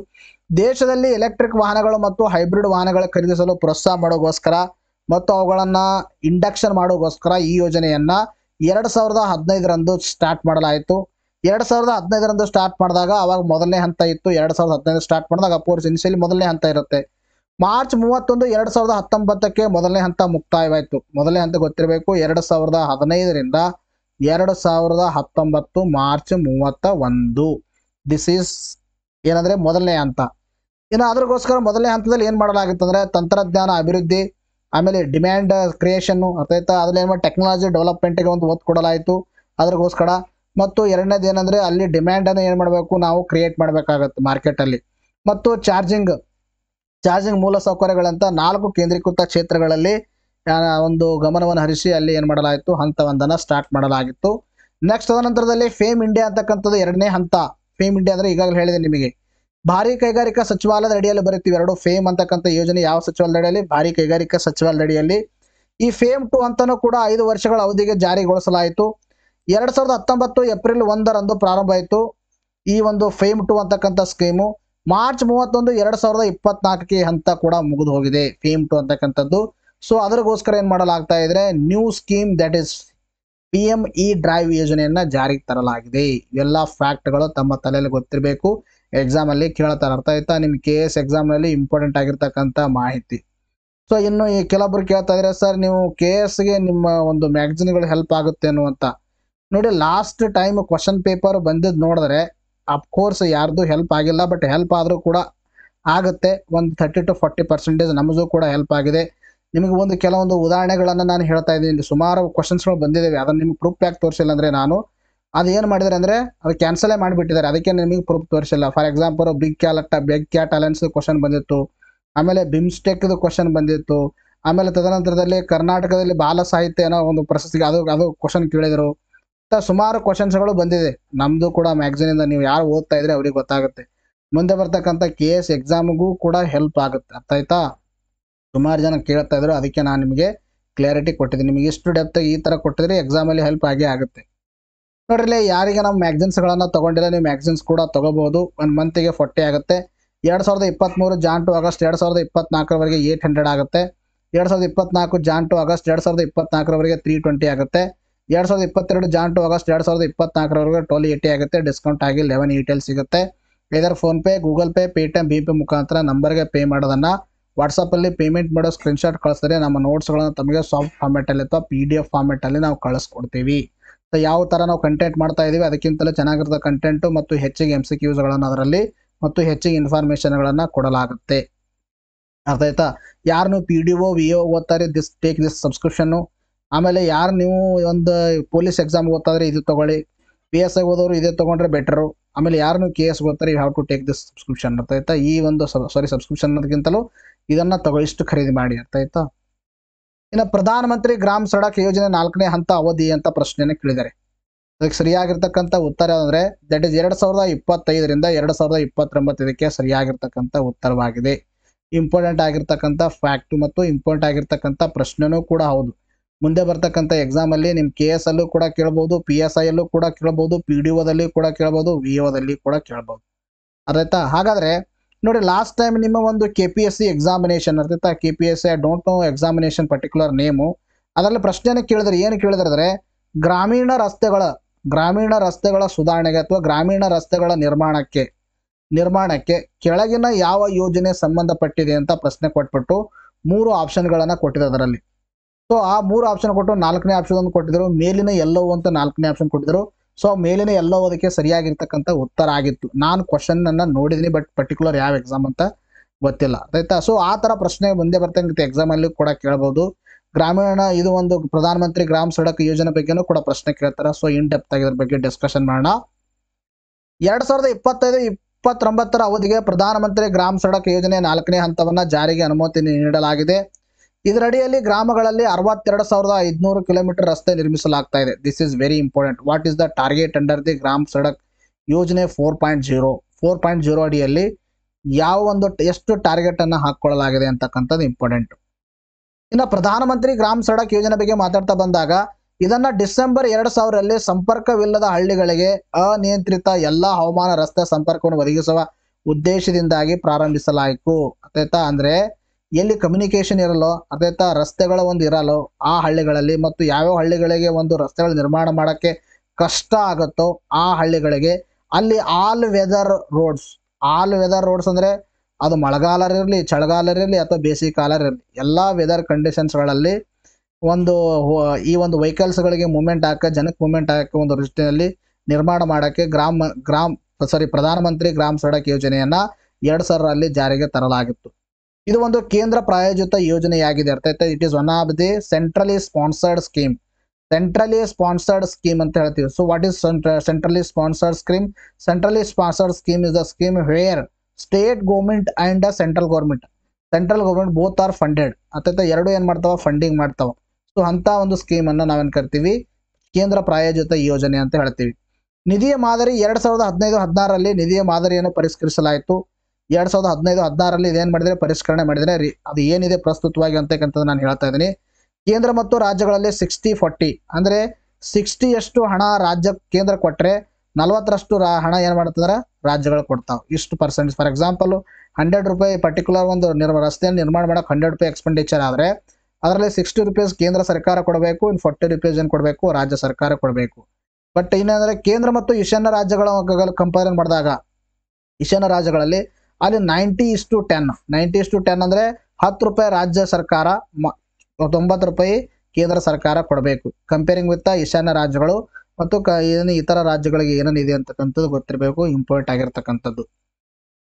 ದೇಶದಲ್ಲಿ ಎಲೆಕ್ಟ್ರಿಕ್ ವಾಹನಗಳು ಮತ್ತು ಹೈಬ್ರಿಡ್ ವಾಹನಗಳ ಖರೀದಿಸಲು ಪ್ರೋತ್ಸಾಹ ಮಾಡೋಗೋಸ್ಕರ ಮತ್ತು ಅವುಗಳನ್ನು ಇಂಡಕ್ಷನ್ ಮಾಡೋಗೋಸ್ಕರ ಈ ಯೋಜನೆಯನ್ನು 2015ರಂದು ಸ್ಟಾರ್ಟ್ ಮಾಡಲಾಯಿತು. 2015ರಂದು ಸ್ಟಾರ್ಟ್ ಮಾಡಿದಾಗ ಅವಾಗ ಮೊದಲನೇ ಹಂತ ಇತ್ತು. 2015 ಸ್ಟಾರ್ಟ್ ಮಾಡಿದಾಗ ಅಫ್ಕೋರ್ಸ್ ಇನಿಷಿಯಲಿ ಮೊದಲನೇ ಹಂತ ಇರುತ್ತೆ. ಮಾರ್ಚ್ 31, 2019ಕ್ಕೆ ಮೊದಲನೇ ಹಂತ ಮುಕ್ತಾಯವಾಯಿತು. ಮೊದಲನೇ ಹಂತ ಗೊತ್ತಿರಬೇಕು, 2015ರಿಂದ 2019 ಮಾರ್ಚ್ 31. ದಿಸ್ ಈಸ್ ಏನಂದರೆ ಮೊದಲನೇ ಹಂತ. ಇನ್ನು ಅದಕ್ಕೋಸ್ಕರ ಮೊದಲನೇ ಹಂತದಲ್ಲಿ ಏನು ಮಾಡಲಾಗಿತ್ತು ಅಂದರೆ ತಂತ್ರಜ್ಞಾನ ಅಭಿವೃದ್ಧಿ, ಆಮೇಲೆ ಡಿಮ್ಯಾಂಡ್ ಕ್ರಿಯೇಷನ್ನು, ಅರ್ಥಾಯ್ತಾ? ಅದರಲ್ಲಿ ಏನು ಟೆಕ್ನಾಲಜಿ ಡೆವಲಪ್ಮೆಂಟಿಗೆ ಒಂದು ಒತ್ತು ಕೊಡಲಾಯಿತು ಅದಕ್ಕೋಸ್ಕರ. ಮತ್ತು ಎರಡನೇದು ಏನಂದರೆ ಅಲ್ಲಿ ಡಿಮ್ಯಾಂಡನ್ನು ಏನು ಮಾಡಬೇಕು, ನಾವು ಕ್ರಿಯೇಟ್ ಮಾಡಬೇಕಾಗತ್ತೆ ಮಾರ್ಕೆಟಲ್ಲಿ. ಮತ್ತು ಚಾರ್ಜಿಂಗ್ ಮೂಲಸೌಕರ್ಯಗಳಂತ 4 ಕೇಂದ್ರೀಕೃತ ಕ್ಷೇತ್ರಗಳಲ್ಲಿ ಒಂದು ಗಮನವನ್ನು ಹರಿಸಿ ಅಲ್ಲಿ ಏನು ಮಾಡಲಾಯಿತು, ಹಂತವೊಂದನ್ನು ಸ್ಟಾರ್ಟ್ ಮಾಡಲಾಗಿತ್ತು. ನೆಕ್ಸ್ಟ್ ತದನಂತರದಲ್ಲಿ ಫೇಮ್ ಇಂಡಿಯಾ ಅಂತಕ್ಕಂಥದ್ದು ಎರಡನೇ ಹಂತ. ಫೇಮ್ ಇಂಡಿಯಾ ಅಂದರೆ ಈಗಾಗಲೇ ಹೇಳಿದೆ ನಿಮಗೆ, ಭಾರಿ ಕೈಗಾರಿಕಾ ಸಚಿವಾಲಯದ ಅಡಿಯಲ್ಲಿ ಬರುತ್ತೀವಿ. ಎರಡು ಫೇಮ್ ಅಂತಕ್ಕಂಥ ಯೋಜನೆ ಯಾವ ಸಚಿವಾಲಯದ ಅಡಿಯಲ್ಲಿ? ಭಾರಿ ಕೈಗಾರಿಕಾ ಸಚಿವಾಲಯದ ಅಡಿಯಲ್ಲಿ. ಈ ಫೇಮ್ 2 ಅಂತಲೂ ಕೂಡ 5 ವರ್ಷಗಳ ಅವಧಿಗೆ ಜಾರಿಗೊಳಿಸಲಾಯಿತು. 2019 ಏಪ್ರಿಲ್ 1ರಂದು ಪ್ರಾರಂಭ ಆಯಿತು ಈ ಒಂದು ಫೇಮ್ 2 ಅಂತಕ್ಕಂಥ ಸ್ಕೀಮು. ಮಾರ್ಚ್ 31, 2024ಕ್ಕೆ ಹಂತ ಕೂಡ ಮುಗಿದು ಹೋಗಿದೆ ಫೇಮ್ 2 ಅಂತಕ್ಕಂಥದ್ದು. ಸೊ ಅದಕ್ಕೋಸ್ಕರ ಏನು ಮಾಡಲಾಗ್ತಾ ಇದ್ರೆ new scheme that is PME drive ಯೋಜನೆಯನ್ನು ಜಾರಿಗೆ ತರಲಾಗಿದೆ. ಇವೆಲ್ಲ ಫ್ಯಾಕ್ಟ್ಗಳು ತಮ್ಮ ತಲೆಯಲ್ಲಿ ಗೊತ್ತಿರಬೇಕು, ಎಕ್ಸಾಮಲ್ಲಿ ಕೇಳ್ತಾರೆ. ಅರ್ಥ ಆಯ್ತಾ? ನಿಮ್ಮ KS ಎಕ್ಸಾಮ್ನಲ್ಲಿ ಇಂಪಾರ್ಟೆಂಟ್ ಆಗಿರ್ತಕ್ಕಂಥ ಮಾಹಿತಿ. ಸೊ ಇನ್ನು ಈ ಕೆಲವೊಬ್ರು ಕೇಳ್ತಾ ಇದ್ದಾರೆ, ಸರ್ ನೀವು KSಗೆ ನಿಮ್ಮ ಒಂದು ಮ್ಯಾಗ್ಝಿನ್ಗಳು ಹೆಲ್ಪ್ ಆಗುತ್ತೇನೋ ಅಂತ. ನೋಡಿ, ಲಾಸ್ಟ್ ಟೈಮ್ ಕ್ವಶನ್ ಪೇಪರ್ ಬಂದಿದ್ದು ನೋಡಿದ್ರೆ ಅಫ್ಕೋರ್ಸ್ ಯಾರ್ದು ಹೆಲ್ಪ್ ಆಗಿಲ್ಲ, ಬಟ್ ಹೆಲ್ಪ್ ಆದರೂ ಕೂಡ ಆಗುತ್ತೆ. ಒಂದು 30 to 40% ನಮಗೂ ಕೂಡ ಹೆಲ್ಪ್ ಆಗಿದೆ. ನಿಮಗೆ ಒಂದು ಕೆಲವೊಂದು ಉದಾಹರಣೆಗಳನ್ನು ನಾನು ಹೇಳ್ತಾ ಇದ್ದೀನಿ. ಇಲ್ಲಿ ಸುಮಾರು ಕ್ವಶನ್ಸ್ಗಳು ಬಂದಿದ್ದಾವೆ, ಅದನ್ನು ನಿಮಗೆ ಪ್ರೂಫ್ ಬ್ಯಾಕ್ ತೋರಿಸಿಲ್ಲ ಅಂದರೆ ನಾನು ಅದು ಏನು ಮಾಡಿದ್ದಾರೆ ಅಂದರೆ ಅದು ಕ್ಯಾನ್ಸಲೇ ಮಾಡಿಬಿಟ್ಟಿದ್ದಾರೆ. ಅದಕ್ಕೆ ನಿಮಗೆ ಪ್ರೂಫ್ ತೋರಿಸಿಲ್ಲ. For example big cat alliance question ಬಂದಿತ್ತು, ಆಮೇಲೆ ಬಿಮ್ಸ್ಟೆಕ್ದು ಕ್ವಶನ್ ಬಂದಿತ್ತು. ಆಮೇಲೆ ತದನಂತರದಲ್ಲಿ ಕರ್ನಾಟಕದಲ್ಲಿ ಬಾಲ ಸಾಹಿತ್ಯ ಅನ್ನೋ ಒಂದು ಪ್ರಶಸ್ತಿಗೆ ಅದು ಕ್ವಶನ್ ಕೇಳಿದರು. ಸುಮಾರು ಕ್ವಶನ್ಸ್ಗಳು ಬಂದಿದೆ. ನಮ್ಮದು ಕೂಡ ಮ್ಯಾಗ್ಝಿನಿಂದ ನೀವು ಯಾರು ಓದ್ತಾ ಇದ್ರೆ ಅವ್ರಿಗೆ ಗೊತ್ತಾಗುತ್ತೆ. ಮುಂದೆ ಬರ್ತಕ್ಕಂಥ KS ಎಕ್ಸಾಮ್ಗೂ ಕೂಡ ಹೆಲ್ಪ್ ಆಗುತ್ತೆ. ಅರ್ಥ ಆಯ್ತಾ? ಸುಮಾರು ಜನ ಕೇಳ್ತಾ ಇದ್ರು, ಅದಕ್ಕೆ ನಾನು ನಿಮಗೆ ಕ್ಲಾರಿಟಿ ಕೊಟ್ಟಿದ್ದೀನಿ. ನಿಮಗೆ ಇಷ್ಟು ಡೆಪ್ತ್ ಈ ಥರ ಕೊಟ್ಟಿದ್ರೆ ಎಕ್ಸಾಮಲ್ಲಿ ಹೆಲ್ಪ್ ಆಗೇ ಆಗುತ್ತೆ. ನೋಡ್ರಿ, ಯಾರಿಗೆ ನಮ್ಮ ಮ್ಯಾಗ್ಝಿನ್ಸ್ಗಳನ್ನು ತೊಗೊಂಡಿಲ್ಲ, ನೀವು ಮ್ಯಾಗ್ಝಿನ್ಸ್ ಕೂಡ ತೊಗೋಬೋದು. ಒಂದು ಮಂತಿಗೆ 40 ಆಗುತ್ತೆ. 2023 ಜಾನ್ ಟು ಆಗಸ್ಟ್ 2024ರವರೆಗೆ 800 ಆಗುತ್ತೆ. 2024 ಜಾನ್ ಟು ಆಗಸ್ಟ್ 2024ರವರೆಗೆ 320 ಆಗುತ್ತೆ. 2022 ಜಾನ್ ಟು ಆಗಸ್ಟ್ 2024ರವರೆಗೆ 1280 ಆಗುತ್ತೆ. ಡಿಸ್ಕೌಂಟ್ ಆಗಿ 1180 ಸಿಗುತ್ತೆ. ಇದರ PhonePe, Google pay, Paytm, BPay ಮುಖಾಂತರ ನಂಬರ್ಗೆ ಪೇ ಮಾಡೋದನ್ನು ವಾಟ್ಸಪ್ಪಲ್ಲಿ ಪೇಮೆಂಟ್ ಮಾಡೋ ಸ್ಕ್ರೀನ್ಶಾಟ್ ಕಳಿಸಿದ್ರೆ ನಮ್ಮ ನೋಟ್ಸ್ಗಳನ್ನು ತಮಗೆ ಸಾಫ್ಟ್ ಫಾರ್ಮೆಟಲ್ಲಿ ಅಥವಾ PDF ಫಾರ್ಮೆಟಲ್ಲಿ ನಾವು ಕಳಿಸ್ಕೊಡ್ತೀವಿ. ಸೊ ಯಾವ ಥರ ನಾವು ಕಂಟೆಂಟ್ ಮಾಡ್ತಾ ಇದ್ದೀವಿ ಅದಕ್ಕಿಂತಲೂ ಚೆನ್ನಾಗಿರೋ ಕಂಟೆಂಟು ಮತ್ತು ಹೆಚ್ಚಿಗೆ MCQಸ್ಗಳನ್ನು ಅದರಲ್ಲಿ ಮತ್ತು ಹೆಚ್ಚಿಗೆ ಇನ್ಫಾರ್ಮೇಷನ್ಗಳನ್ನು ಕೊಡಲಾಗುತ್ತೆ. ಅರ್ಥ ಆಯ್ತಾ? ಯಾರು ನೀವು PDO VO ಓದ್ತಾರೆ, ಟೇಕ್ ದಿಸ್ ಸಬ್ಸ್ಕ್ರಿಪ್ಷನ್ನು. ಆಮೇಲೆ ಯಾರು ನೀವು ಒಂದು ಪೊಲೀಸ್ ಎಕ್ಸಾಮ್ ಓದ್ತಾಯಿದ್ರೆ ಇದು ತೊಗೊಳ್ಳಿ. PSI ಓದೋರು ಇದೇ ತೊಗೊಂಡ್ರೆ ಬೆಟರು. ಆಮೇಲೆ ಯಾರು ನೀವು KS ಓದ್ತಾರೆ, you have to take this subscription. ಅರ್ಥ ಆಯ್ತಾ? ಈ ಒಂದು ಸಬ್ಸ್ಕ್ರಿಪ್ಷನ್ ಅನ್ನೋದಕ್ಕಿಂತಲೂ ಇದನ್ನು ಇಷ್ಟು ಖರೀದಿ ಮಾಡಿ. ಅರ್ಥ ಆಯ್ತಾ? ಇನ್ನು ಪ್ರಧಾನಮಂತ್ರಿ ಗ್ರಾಮ್ ಸಡಕ್ ಯೋಜನೆ 4ನೇ ಹಂತ ಅವಧಿ ಅಂತ ಪ್ರಶ್ನೆಯನ್ನು ಕೇಳಿದ್ದಾರೆ. ಅದಕ್ಕೆ ಸರಿಯಾಗಿರ್ತಕ್ಕಂಥ ಉತ್ತರ ಯಾವುದಂದ್ರೆ ದಟ್ ಇಸ್ 2025ರಿಂದ 2029 ಇದಕ್ಕೆ ಸರಿಯಾಗಿರ್ತಕ್ಕಂಥ ಉತ್ತರವಾಗಿದೆ. ಇಂಪಾರ್ಟೆಂಟ್ ಆಗಿರ್ತಕ್ಕಂಥ ಫ್ಯಾಕ್ಟ್ ಮತ್ತು ಇಂಪಾರ್ಟೆಂಟ್ ಆಗಿರ್ತಕ್ಕಂಥ ಪ್ರಶ್ನೆನೂ ಕೂಡ ಹೌದು. ಮುಂದೆ ಬರ್ತಕ್ಕಂಥ ಎಕ್ಸಾಮಲ್ಲಿ ನಿಮ್ಮ KS ಅಲ್ಲೂ ಕೂಡ ಕೇಳ್ಬೋದು, PSI ಅಲ್ಲೂ ಕೂಡ ಕೇಳ್ಬೋದು, PDOದಲ್ಲಿ ಕೂಡ ಕೇಳ್ಬೋದು, VOದಲ್ಲಿ ಕೂಡ ಕೇಳ್ಬೋದು. ಅರ್ಥಾಯ್ತಾ? ಹಾಗಾದರೆ ನೋಡಿ, ಲಾಸ್ಟ್ ಟೈಮ್ ನಿಮ್ಮ ಒಂದು KPSC ಎಕ್ಸಾಮಿನೇಷನ್ ಅರ್ಥಾಯ್ತಾ, KPSC I don't know examination particular name, ಅದರಲ್ಲಿ ಪ್ರಶ್ನೆಯನ್ನು ಕೇಳಿದ್ರೆ ಏನು ಕೇಳಿದ್ರೆ ಗ್ರಾಮೀಣ ರಸ್ತೆಗಳ ಸುಧಾರಣೆಗೆ ಅಥವಾ ಗ್ರಾಮೀಣ ರಸ್ತೆಗಳ ನಿರ್ಮಾಣಕ್ಕೆ ಕೆಳಗಿನ ಯಾವ ಯೋಜನೆ ಸಂಬಂಧಪಟ್ಟಿದೆ ಅಂತ ಪ್ರಶ್ನೆ ಕೊಟ್ಬಿಟ್ಟು 3 ಆಪ್ಷನ್ಗಳನ್ನು ಕೊಟ್ಟಿದೆ ಅದರಲ್ಲಿ. ಸೊ ಆ 3 ಆಪ್ಷನ್ ಕೊಟ್ಟು 4ನೇ ಆಪ್ಷನ್ ಕೊಟ್ಟಿದ್ರು, ಮೇಲಿನ ಎಲ್ಲವೂ ಅಂತ 4ನೇ ಆಪ್ಷನ್ ಕೊಟ್ಟಿದ್ರು. ಸೊ ಮೇಲಿನ ಎಲ್ಲವೂ ಅದಕ್ಕೆ ಸರಿಯಾಗಿರ್ತಕ್ಕಂಥ ಉತ್ತರ ಆಗಿತ್ತು. ನಾನು ಕ್ವಶನನ್ನು ನೋಡಿದ್ದೀನಿ, ಬಟ್ ಪರ್ಟಿಕ್ಯುಲರ್ ಯಾವ ಎಕ್ಸಾಮ್ ಅಂತ ಗೊತ್ತಿಲ್ಲ. ಆಯ್ತಾ? ಸೊ ಆ ಥರ ಪ್ರಶ್ನೆ ಮುಂದೆ ಬರ್ತಕ್ಕಂಥ ಎಕ್ಸಾಮಲ್ಲಿ ಕೂಡ ಕೇಳ್ಬೋದು. ಗ್ರಾಮೀಣ ಇದು ಒಂದು ಪ್ರಧಾನಮಂತ್ರಿ ಗ್ರಾಮ್ ಸಡಕ್ ಯೋಜನೆ ಬಗ್ಗೆನೂ ಕೂಡ ಪ್ರಶ್ನೆ ಕೇಳ್ತಾರೆ. ಸೊ ಇನ್ ಡೆಪ್ತ್ ಆಗಿ ಇದ್ರ ಬಗ್ಗೆ ಡಿಸ್ಕಷನ್ ಮಾಡೋಣ. 2025-29 ಅವಧಿಗೆ ಪ್ರಧಾನಮಂತ್ರಿ ಗ್ರಾಮ್ ಸಡಕ್ ಯೋಜನೆ 4ನೇ ಹಂತವನ್ನು ಜಾರಿಗೆ ಅನುಮತಿ ನೀಡಲಾಗಿದೆ. ಇದರಡಿಯಲ್ಲಿ ಗ್ರಾಮಗಳಲ್ಲಿ 62,500 ಕಿಲೋಮೀಟರ್ ರಸ್ತೆ ನಿರ್ಮಿಸಲಾಗ್ತಾ ಇದೆ. This is very important. What is the target under the Gram Sadak ಯೋಜನೆ 4.0 ಅಡಿಯಲ್ಲಿ ಯಾವ ಒಂದು ಎಷ್ಟು ಟಾರ್ಗೆಟ್ ಅನ್ನು ಹಾಕೊಳ್ಳಲಾಗಿದೆ ಅಂತಕ್ಕಂಥದ್ದು ಇಂಪಾರ್ಟೆಂಟ್. ಇನ್ನು ಪ್ರಧಾನಮಂತ್ರಿ ಗ್ರಾಮ್ ಸಡಕ್ ಯೋಜನೆ ಬಗ್ಗೆ ಮಾತಾಡ್ತಾ ಬಂದಾಗ ಇದನ್ನ ಡಿಸೆಂಬರ್ 2000ರಲ್ಲಿ ಸಂಪರ್ಕವಿಲ್ಲದ ಹಳ್ಳಿಗಳಿಗೆ ಅನಿಯಂತ್ರಿತ ಎಲ್ಲ ಹವಾಮಾನ ರಸ್ತೆ ಸಂಪರ್ಕವನ್ನು ಒದಗಿಸುವ ಉದ್ದೇಶದಿಂದಾಗಿ ಪ್ರಾರಂಭಿಸಲಾಯಿತು. ಅರ್ಥಾಯ್ತಾ? ಅಂದ್ರೆ ಎಲ್ಲಿ ಕಮ್ಯುನಿಕೇಶನ್ ಇರಲ್ಲೋ, ಅರ್ಥಾಯ್ತಾ, ರಸ್ತೆಗಳ ಒಂದು ಇರಲ್ಲೋ ಆ ಹಳ್ಳಿಗಳಲ್ಲಿ ಮತ್ತು ಯಾವ್ಯಾವ ಹಳ್ಳಿಗಳಿಗೆ ಒಂದು ರಸ್ತೆಗಳ ನಿರ್ಮಾಣ ಮಾಡೋಕ್ಕೆ ಕಷ್ಟ ಆಗುತ್ತೋ ಆ ಹಳ್ಳಿಗಳಿಗೆ ಅಲ್ಲಿ ಆಲ್ ವೆದರ್ ರೋಡ್ಸ್ ಅಂದರೆ ಅದು ಮಳೆಗಾಲರಿರಲಿ, ಚಳಿಗಾಲರಿರಲಿ ಅಥವಾ ಬೇಸಿಗೆ ಕಾಲರಿರಲಿ, ಎಲ್ಲ ವೆದರ್ ಕಂಡೀಷನ್ಸ್ಗಳಲ್ಲಿ ಈ ಒಂದು ವೆಹಿಕಲ್ಸ್ಗಳಿಗೆ ಜನಕ್ಕೆ ಮೂವ್ಮೆಂಟ್ ಹಾಕಕ್ಕೆ ಒಂದು ದೃಷ್ಟಿಯಲ್ಲಿ ನಿರ್ಮಾಣ ಮಾಡೋಕ್ಕೆ ಪ್ರಧಾನಮಂತ್ರಿ ಗ್ರಾಮ್ ಸಡಕ್ ಯೋಜನೆಯನ್ನು 2000ರಲ್ಲಿ ಜಾರಿಗೆ ತರಲಾಗಿತ್ತು. ಇದು ಒಂದು ಕೇಂದ್ರ ಪ್ರಾಯೋಜಿತ ಯೋಜನೆಯಾಗಿದೆ. ಅರ್ಥಾಯ್ತಾ? It is one of the centrally sponsored scheme ಅಂತ ಹೇಳ್ತೀವಿ. So what is centrally sponsored scheme? Centrally sponsored scheme is the scheme where state government and central government both are funded. ಅರ್ಥಾಯ್ತಾ? ಎರಡು ಏನು ಮಾಡ್ತಾವ? ಫಂಡಿಂಗ್ ಮಾಡ್ತಾವ. ಸೊ ಅಂತ ಒಂದು ಸ್ಕೀಮನ್ನು ನಾವೇನು ಕರಿತೀವಿ? ಕೇಂದ್ರ ಪ್ರಾಯೋಜಿತ ಯೋಜನೆ ಅಂತ ಹೇಳ್ತೀವಿ. ನಿಧಿಯ ಮಾದರಿ 2015-16ರಲ್ಲಿ ನಿಧಿಯ ಮಾದರಿಯನ್ನು ಪರಿಷ್ಕರಿಸಲಾಯಿತು. 2015-16ರಲ್ಲಿ ಇದೇನು ಮಾಡಿದರೆ ಪರಿಷ್ಕರಣೆ ಮಾಡಿದರೆ ಅದು ಏನಿದೆ ಪ್ರಸ್ತುತವಾಗಿ ಅಂತಕ್ಕಂಥದ್ದು ನಾನು ಹೇಳ್ತಾ ಇದ್ದೀನಿ. ಕೇಂದ್ರ ಮತ್ತು ರಾಜ್ಯಗಳಲ್ಲಿ 60-40 ಅಂದರೆ 60 ಹಣ ಕೇಂದ್ರ ಕೊಟ್ಟರೆ 40ರಷ್ಟು ಹಣ ಏನು ಮಾಡ್ತಂದ್ರೆ ರಾಜ್ಯಗಳು ಕೊಡ್ತಾವೆ. ಇಷ್ಟು ಪರ್ಸೆಂಟೇಜ್. ಫಾರ್ ಎಕ್ಸಾಂಪಲ್ 100 ರೂಪಾಯಿ ಪರ್ಟಿಕ್ಯುಲರ್ ಒಂದು ರಸ್ತೆಯನ್ನು ನಿರ್ಮಾಣ ಮಾಡೋಕೆ 100 ರೂಪಾಯಿ ಎಕ್ಸ್ಪೆಂಡಿಚರ್ ಆದರೆ ಅದರಲ್ಲಿ 60 ರೂಪೀಸ್ ಕೇಂದ್ರ ಸರ್ಕಾರ ಕೊಡಬೇಕು, ಇನ್ನು 40 ರೂಪೀಸ್ ಏನು ಕೊಡಬೇಕು? ರಾಜ್ಯ ಸರ್ಕಾರ ಕೊಡಬೇಕು. ಬಟ್ ಇನ್ನೇಂದರೆ ಕೇಂದ್ರ ಮತ್ತು ಈಶಾನ್ಯ ರಾಜ್ಯಗಳ ಕಂಪೇರ್ ಮಾಡಿದಾಗ ಈಶಾನ್ಯ ರಾಜ್ಯಗಳಲ್ಲಿ ಅಲ್ಲಿ 90:10 ಅಂದರೆ 10 ರೂಪಾಯಿ ರಾಜ್ಯ ಸರ್ಕಾರ, 90 ರೂಪಾಯಿ ಕೇಂದ್ರ ಸರ್ಕಾರ ಕೊಡಬೇಕು. ಕಂಪೇರಿಂಗ್ ವಿತ್ ಈಶಾನ್ಯ ರಾಜ್ಯಗಳು ಮತ್ತು ಇತರ ರಾಜ್ಯಗಳಿಗೆ ಏನೇನಿದೆ ಅಂತಕ್ಕಂಥದ್ದು ಗೊತ್ತಿರಬೇಕು, ಇಂಪಾರ್ಟೆಂಟ್ ಆಗಿರ್ತಕ್ಕಂಥದ್ದು.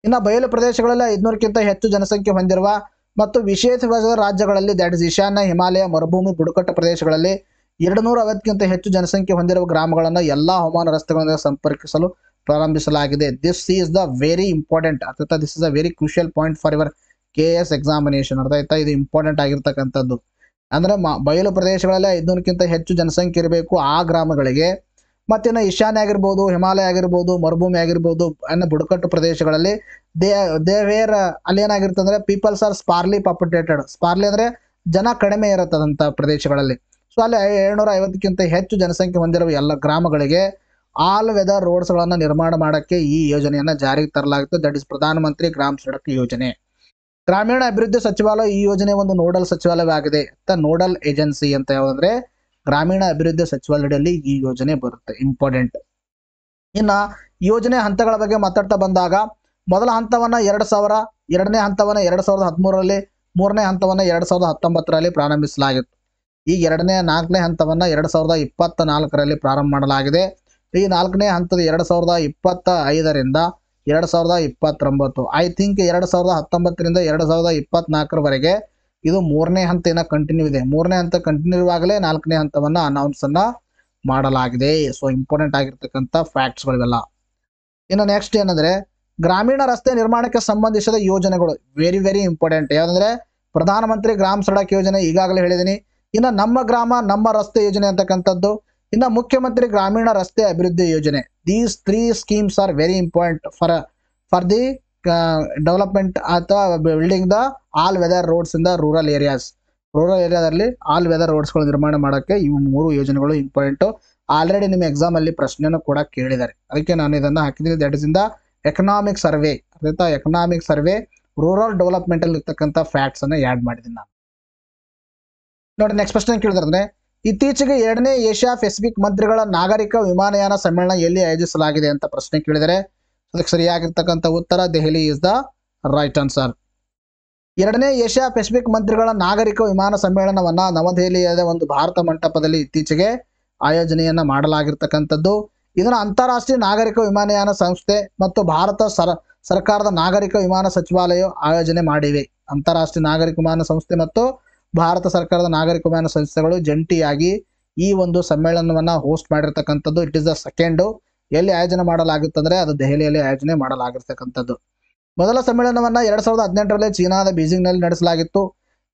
ಇನ್ನು ಬಯಲು ಪ್ರದೇಶಗಳಲ್ಲಿ 500ಕ್ಕಿಂತ ಹೆಚ್ಚು ಜನಸಂಖ್ಯೆ ಹೊಂದಿರುವ ಮತ್ತು ವಿಶೇಷವಾದ ರಾಜ್ಯಗಳಲ್ಲಿ ದಟ್ ಇಸ್ ಈಶಾನ್ಯ, ಹಿಮಾಲಯ, ಮರುಭೂಮಿ, ಬುಡಕಟ್ಟು ಪ್ರದೇಶಗಳಲ್ಲಿ 250ಕ್ಕಿಂತ ಹೆಚ್ಚು ಜನಸಂಖ್ಯೆ ಹೊಂದಿರುವ ಗ್ರಾಮಗಳನ್ನು ಎಲ್ಲ ಹವಾಮಾನ ರಸ್ತೆಗಳಿಂದ ಸಂಪರ್ಕಿಸಲು ಪ್ರಾರಂಭಿಸಲಾಗಿದೆ. This is the very important. ಅರ್ಥಾತ್ this is a very crucial point for your KS examination. ಅರ್ಥ ಆಯ್ತಾ? ಇದು ಇಂಪಾರ್ಟೆಂಟ್ ಆಗಿರ್ತಕ್ಕಂಥದ್ದು. ಅಂದ್ರೆ ಬಯಲು ಪ್ರದೇಶಗಳಲ್ಲಿ 500ಕ್ಕಿಂತ ಹೆಚ್ಚು ಜನಸಂಖ್ಯೆ ಇರಬೇಕು ಆ ಗ್ರಾಮಗಳಿಗೆ. ಮತ್ತಿನ್ನು ಈಶಾನ್ಯ ಆಗಿರ್ಬೋದು, ಹಿಮಾಲಯ ಆಗಿರ್ಬೋದು, ಮರುಭೂಮಿ ಆಗಿರ್ಬೋದು, ಅನ್ನ ಬುಡಕಟ್ಟು ಪ್ರದೇಶಗಳಲ್ಲಿ ದೇವೇರ್ ಅಲ್ಲಿ ಏನಾಗಿರುತ್ತೆ ಅಂದ್ರೆ ಪೀಪಲ್ಸ್ ಆರ್ ಸ್ಪಾರ್ಲಿ ಪಾಪ್ಯುಲೇಟೆಡ್. ಸ್ಪಾರ್ಲಿ ಅಂದ್ರೆ ಜನ ಕಡಿಮೆ ಇರುತ್ತದಂತ ಪ್ರದೇಶಗಳಲ್ಲಿ. ಸೊ ಅಲ್ಲಿ 750ಕ್ಕಿಂತ ಹೆಚ್ಚು ಜನಸಂಖ್ಯೆ ಹೊಂದಿರುವ ಎಲ್ಲ ಗ್ರಾಮಗಳಿಗೆ ಆಲ್ ವೆದರ್ ರೋಡ್ಸ್ಗಳನ್ನು ನಿರ್ಮಾಣ ಮಾಡೋಕ್ಕೆ ಈ ಯೋಜನೆಯನ್ನು ಜಾರಿಗೆ ತರಲಾಗುತ್ತೆ. ದಟ್ ಇಸ್ ಪ್ರಧಾನಮಂತ್ರಿ ಗ್ರಾಮ ಸಡಕ್ ಯೋಜನೆ. ಗ್ರಾಮೀಣ ಅಭಿವೃದ್ಧಿ ಸಚಿವಾಲಯ ಈ ಯೋಜನೆ ಒಂದು ನೋಡಲ್ ಸಚಿವಾಲಯವಾಗಿದೆ. ನೋಡಲ್ ಏಜೆನ್ಸಿ ಅಂತ ಯಾವುದಂದ್ರೆ ಗ್ರಾಮೀಣ ಅಭಿವೃದ್ಧಿ ಸಚಿವಾಲಯದಲ್ಲಿ ಈ ಯೋಜನೆ ಬರುತ್ತೆ. ಇಂಪಾರ್ಟೆಂಟ್. ಇನ್ನ ಯೋಜನೆ ಹಂತಗಳ ಬಗ್ಗೆ ಮಾತಾಡ್ತಾ ಬಂದಾಗ ಮೊದಲ ಹಂತವನ್ನ 2000, ಎರಡನೇ ಹಂತವನ್ನ 2013ರಲ್ಲಿ, ಮೂರನೇ ಹಂತವನ್ನ 2019ರಲ್ಲಿ ಪ್ರಾರಂಭಿಸಲಾಗಿತ್ತು. ಈ ನಾಲ್ಕನೇ ಹಂತವನ್ನ 2024ರಲ್ಲಿ ಪ್ರಾರಂಭ ಮಾಡಲಾಗಿದೆ. ಈ ನಾಲ್ಕನೇ ಹಂತದ 2025ರಿಂದ 2029, ಐ ಥಿಂಕ್ 2019ರಿಂದ 2024ರವರೆಗೆ ಇದು ಮೂರನೇ ಹಂತ ಏನೋ ಕಂಟಿನ್ಯೂ ಇದೆ. ಮೂರನೇ ಹಂತ ಕಂಟಿನ್ಯೂ ಇರುವಾಗಲೇ ನಾಲ್ಕನೇ ಹಂತವನ್ನ ಅನೌನ್ಸ್ ಅನ್ನ ಮಾಡಲಾಗಿದೆ. ಸೊ ಇಂಪಾರ್ಟೆಂಟ್ ಆಗಿರ್ತಕ್ಕಂಥ ಫ್ಯಾಕ್ಟ್ಸ್ಗಳಿವೆಲ್ಲ. ಇನ್ನು ನೆಕ್ಸ್ಟ್ ಏನಂದ್ರೆ ಗ್ರಾಮೀಣ ರಸ್ತೆ ನಿರ್ಮಾಣಕ್ಕೆ ಸಂಬಂಧಿಸಿದ ಯೋಜನೆಗಳು ವೆರಿ ವೆರಿ ಇಂಪಾರ್ಟೆಂಟ್. ಯಾವ್ದಂದ್ರೆ ಪ್ರಧಾನಮಂತ್ರಿ ಗ್ರಾಮ ಸಡಕ್ ಯೋಜನೆ ಈಗಾಗಲೇ ಹೇಳಿದ್ದೀನಿ. ಇನ್ನು ನಮ್ಮ ಗ್ರಾಮ ನಮ್ಮ ರಸ್ತೆ ಯೋಜನೆ ಅಂತಕ್ಕಂಥದ್ದು. ಇನ್ನು ಮುಖ್ಯಮಂತ್ರಿ ಗ್ರಾಮೀಣ ರಸ್ತೆ ಅಭಿವೃದ್ಧಿ ಯೋಜನೆ. These 3 schemes are very important for the development ಅಥವಾ building the all weather roads in the rural areas. Rural ಏರಿಯಾದಲ್ಲಿ ಆಲ್ ವೆದರ್ ರೋಡ್ಸ್ಗಳು ನಿರ್ಮಾಣ ಮಾಡೋಕ್ಕೆ ಇವು 3 ಯೋಜನೆಗಳು ಇಂಪಾರ್ಟೆಂಟು. ಆಲ್ರೆಡಿ ನಿಮ್ಮ ಎಕ್ಸಾಮ್ ಅಲ್ಲಿ ಪ್ರಶ್ನೆಯನ್ನು ಕೂಡ ಕೇಳಿದ್ದಾರೆ, ಅದಕ್ಕೆ ನಾನು ಇದನ್ನು ಹಾಕಿದ್ದೀನಿ. That is in the economic survey. ಆಯ್ತಾ? ಎಕನಾಮಿಕ್ ಸರ್ವೆ ರೂರಲ್ ಡೆವಲಪ್ಮೆಂಟ್ ಅಲ್ಲಿ ಇರ್ತಕ್ಕಂಥ ಫ್ಯಾಕ್ಟ್ಸ್ ಅನ್ನ ಆ್ಯಡ್ ಮಾಡಿದ್ದೀನಿ ನಾನು. ನೋಡಿ ನೆಕ್ಸ್ಟ್ ಪ್ರಶ್ನೆ ಕೇಳಿದ್ರೆ ಇತ್ತೀಚೆಗೆ 2ನೇ ಏಷ್ಯಾ ಪೆಸಿಫಿಕ್ ಮಂತ್ರಿಗಳ ನಾಗರಿಕ ವಿಮಾನಯಾನ ಸಮ್ಮೇಳನ ಎಲ್ಲಿ ಆಯೋಜಿಸಲಾಗಿದೆ ಅಂತ ಪ್ರಶ್ನೆ ಕೇಳಿದರೆ ಅದಕ್ಕೆ ಸರಿಯಾಗಿರ್ತಕ್ಕಂಥ ಉತ್ತರ Delhi is the right answer. 2ನೇ ಏಷ್ಯಾ ಪೆಸಿಫಿಕ್ ಮಂತ್ರಿಗಳ ನಾಗರಿಕ ವಿಮಾನ ಸಮ್ಮೇಳನವನ್ನ ನವದೆಹಲಿಯಾದ ಒಂದು ಭಾರತ ಮಂಟಪದಲ್ಲಿ ಇತ್ತೀಚೆಗೆ ಆಯೋಜನೆಯನ್ನ ಮಾಡಲಾಗಿರ್ತಕ್ಕಂಥದ್ದು. ಇದನ್ನು ಅಂತಾರಾಷ್ಟ್ರೀಯ ನಾಗರಿಕ ವಿಮಾನಯಾನ ಸಂಸ್ಥೆ ಮತ್ತು ಭಾರತ ಸರ್ಕಾರದ ನಾಗರಿಕ ವಿಮಾನ ಸಚಿವಾಲಯ ಆಯೋಜನೆ ಮಾಡಿವೆ. ಅಂತಾರಾಷ್ಟ್ರೀಯ ನಾಗರಿಕ ವಿಮಾನ ಸಂಸ್ಥೆ ಮತ್ತು ಭಾರತ ಸರ್ಕಾರದ ನಾಗರಿಕ ವಿಮಾನ ಸಂಸ್ಥೆಗಳು ಜಂಟಿಯಾಗಿ ಈ ಒಂದು ಸಮ್ಮೇಳನವನ್ನ ಹೋಸ್ಟ್ ಮಾಡಿರ್ತಕ್ಕಂಥದ್ದು. It is the second. ಎಲ್ಲಿ ಆಯೋಜನೆ ಮಾಡಲಾಗುತ್ತಂದ್ರೆ ಅದು ದೆಹಲಿಯಲ್ಲಿ ಆಯೋಜನೆ ಮಾಡಲಾಗಿರ್ತಕ್ಕಂಥದ್ದು. ಮೊದಲ ಸಮ್ಮೇಳನವನ್ನ 2018ರಲ್ಲಿ ಚೀನಾದ ಬೀಜಿಂಗ್ನಲ್ಲಿ ನಡೆಸಲಾಗಿತ್ತು.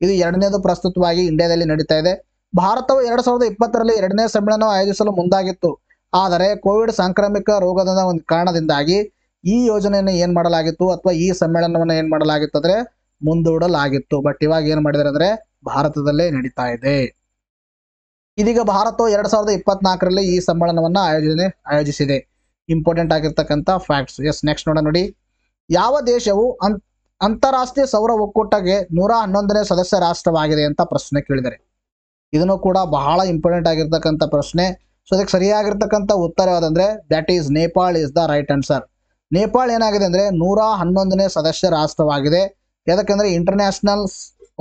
ಇದು 2ನೇದು ಪ್ರಸ್ತುತವಾಗಿ ಇಂಡಿಯಾದಲ್ಲಿ ನಡೀತಾ ಇದೆ. ಭಾರತವು 2020ರಲ್ಲಿ 2ನೇ ಸಮ್ಮೇಳನ ಆಯೋಜಿಸಲು ಮುಂದಾಗಿತ್ತು. ಆದರೆ ಕೋವಿಡ್ ಸಾಂಕ್ರಾಮಿಕ ರೋಗದ ಒಂದು ಕಾರಣದಿಂದಾಗಿ ಈ ಯೋಜನೆಯನ್ನು ಏನ್ ಮಾಡಲಾಗಿತ್ತು ಅಥವಾ ಈ ಸಮ್ಮೇಳನವನ್ನು ಏನ್ ಮಾಡಲಾಗಿತ್ತು ಅಂದ್ರೆ ಮುಂದೂಡಲಾಗಿತ್ತು. ಬಟ್ ಇವಾಗ ಏನ್ ಮಾಡಿದಾರೆ ಅಂದ್ರೆ ಭಾರತದಲ್ಲೇ ನಡೀತಾ ಇದೆ. ಇದೀಗ ಭಾರತವು 2024ರಲ್ಲಿ ಈ ಸಮ್ಮೇಳನವನ್ನ ಆಯೋಜಿಸಿದೆ. ಇಂಪಾರ್ಟೆಂಟ್ ಆಗಿರ್ತಕ್ಕಂಥ ಫ್ಯಾಕ್ಟ್ಸ್. ಎಸ್ ನೆಕ್ಸ್ಟ್ ನೋಡಿ. ಯಾವ ದೇಶವು ಅಂತಾರಾಷ್ಟ್ರೀಯ ಸೌರ ಒಕ್ಕೂಟಕ್ಕೆ 111ನೇ ಸದಸ್ಯ ರಾಷ್ಟ್ರವಾಗಿದೆ ಅಂತ ಪ್ರಶ್ನೆ ಕೇಳಿದರೆ ಇದನ್ನು ಕೂಡ ಬಹಳ ಇಂಪಾರ್ಟೆಂಟ್ ಆಗಿರ್ತಕ್ಕಂಥ ಪ್ರಶ್ನೆ. ಸೊ ಅದಕ್ಕೆ ಸರಿಯಾಗಿರ್ತಕ್ಕಂಥ ಉತ್ತರ ಯಾವುದಂದ್ರೆ that is Nepal is the right answer. Nepal ಏನಾಗಿದೆ ಅಂದ್ರೆ 111ನೇ ಸದಸ್ಯ ರಾಷ್ಟ್ರವಾಗಿದೆ. ಯಾಕಂದ್ರೆ ಇಂಟರ್ನ್ಯಾಷನಲ್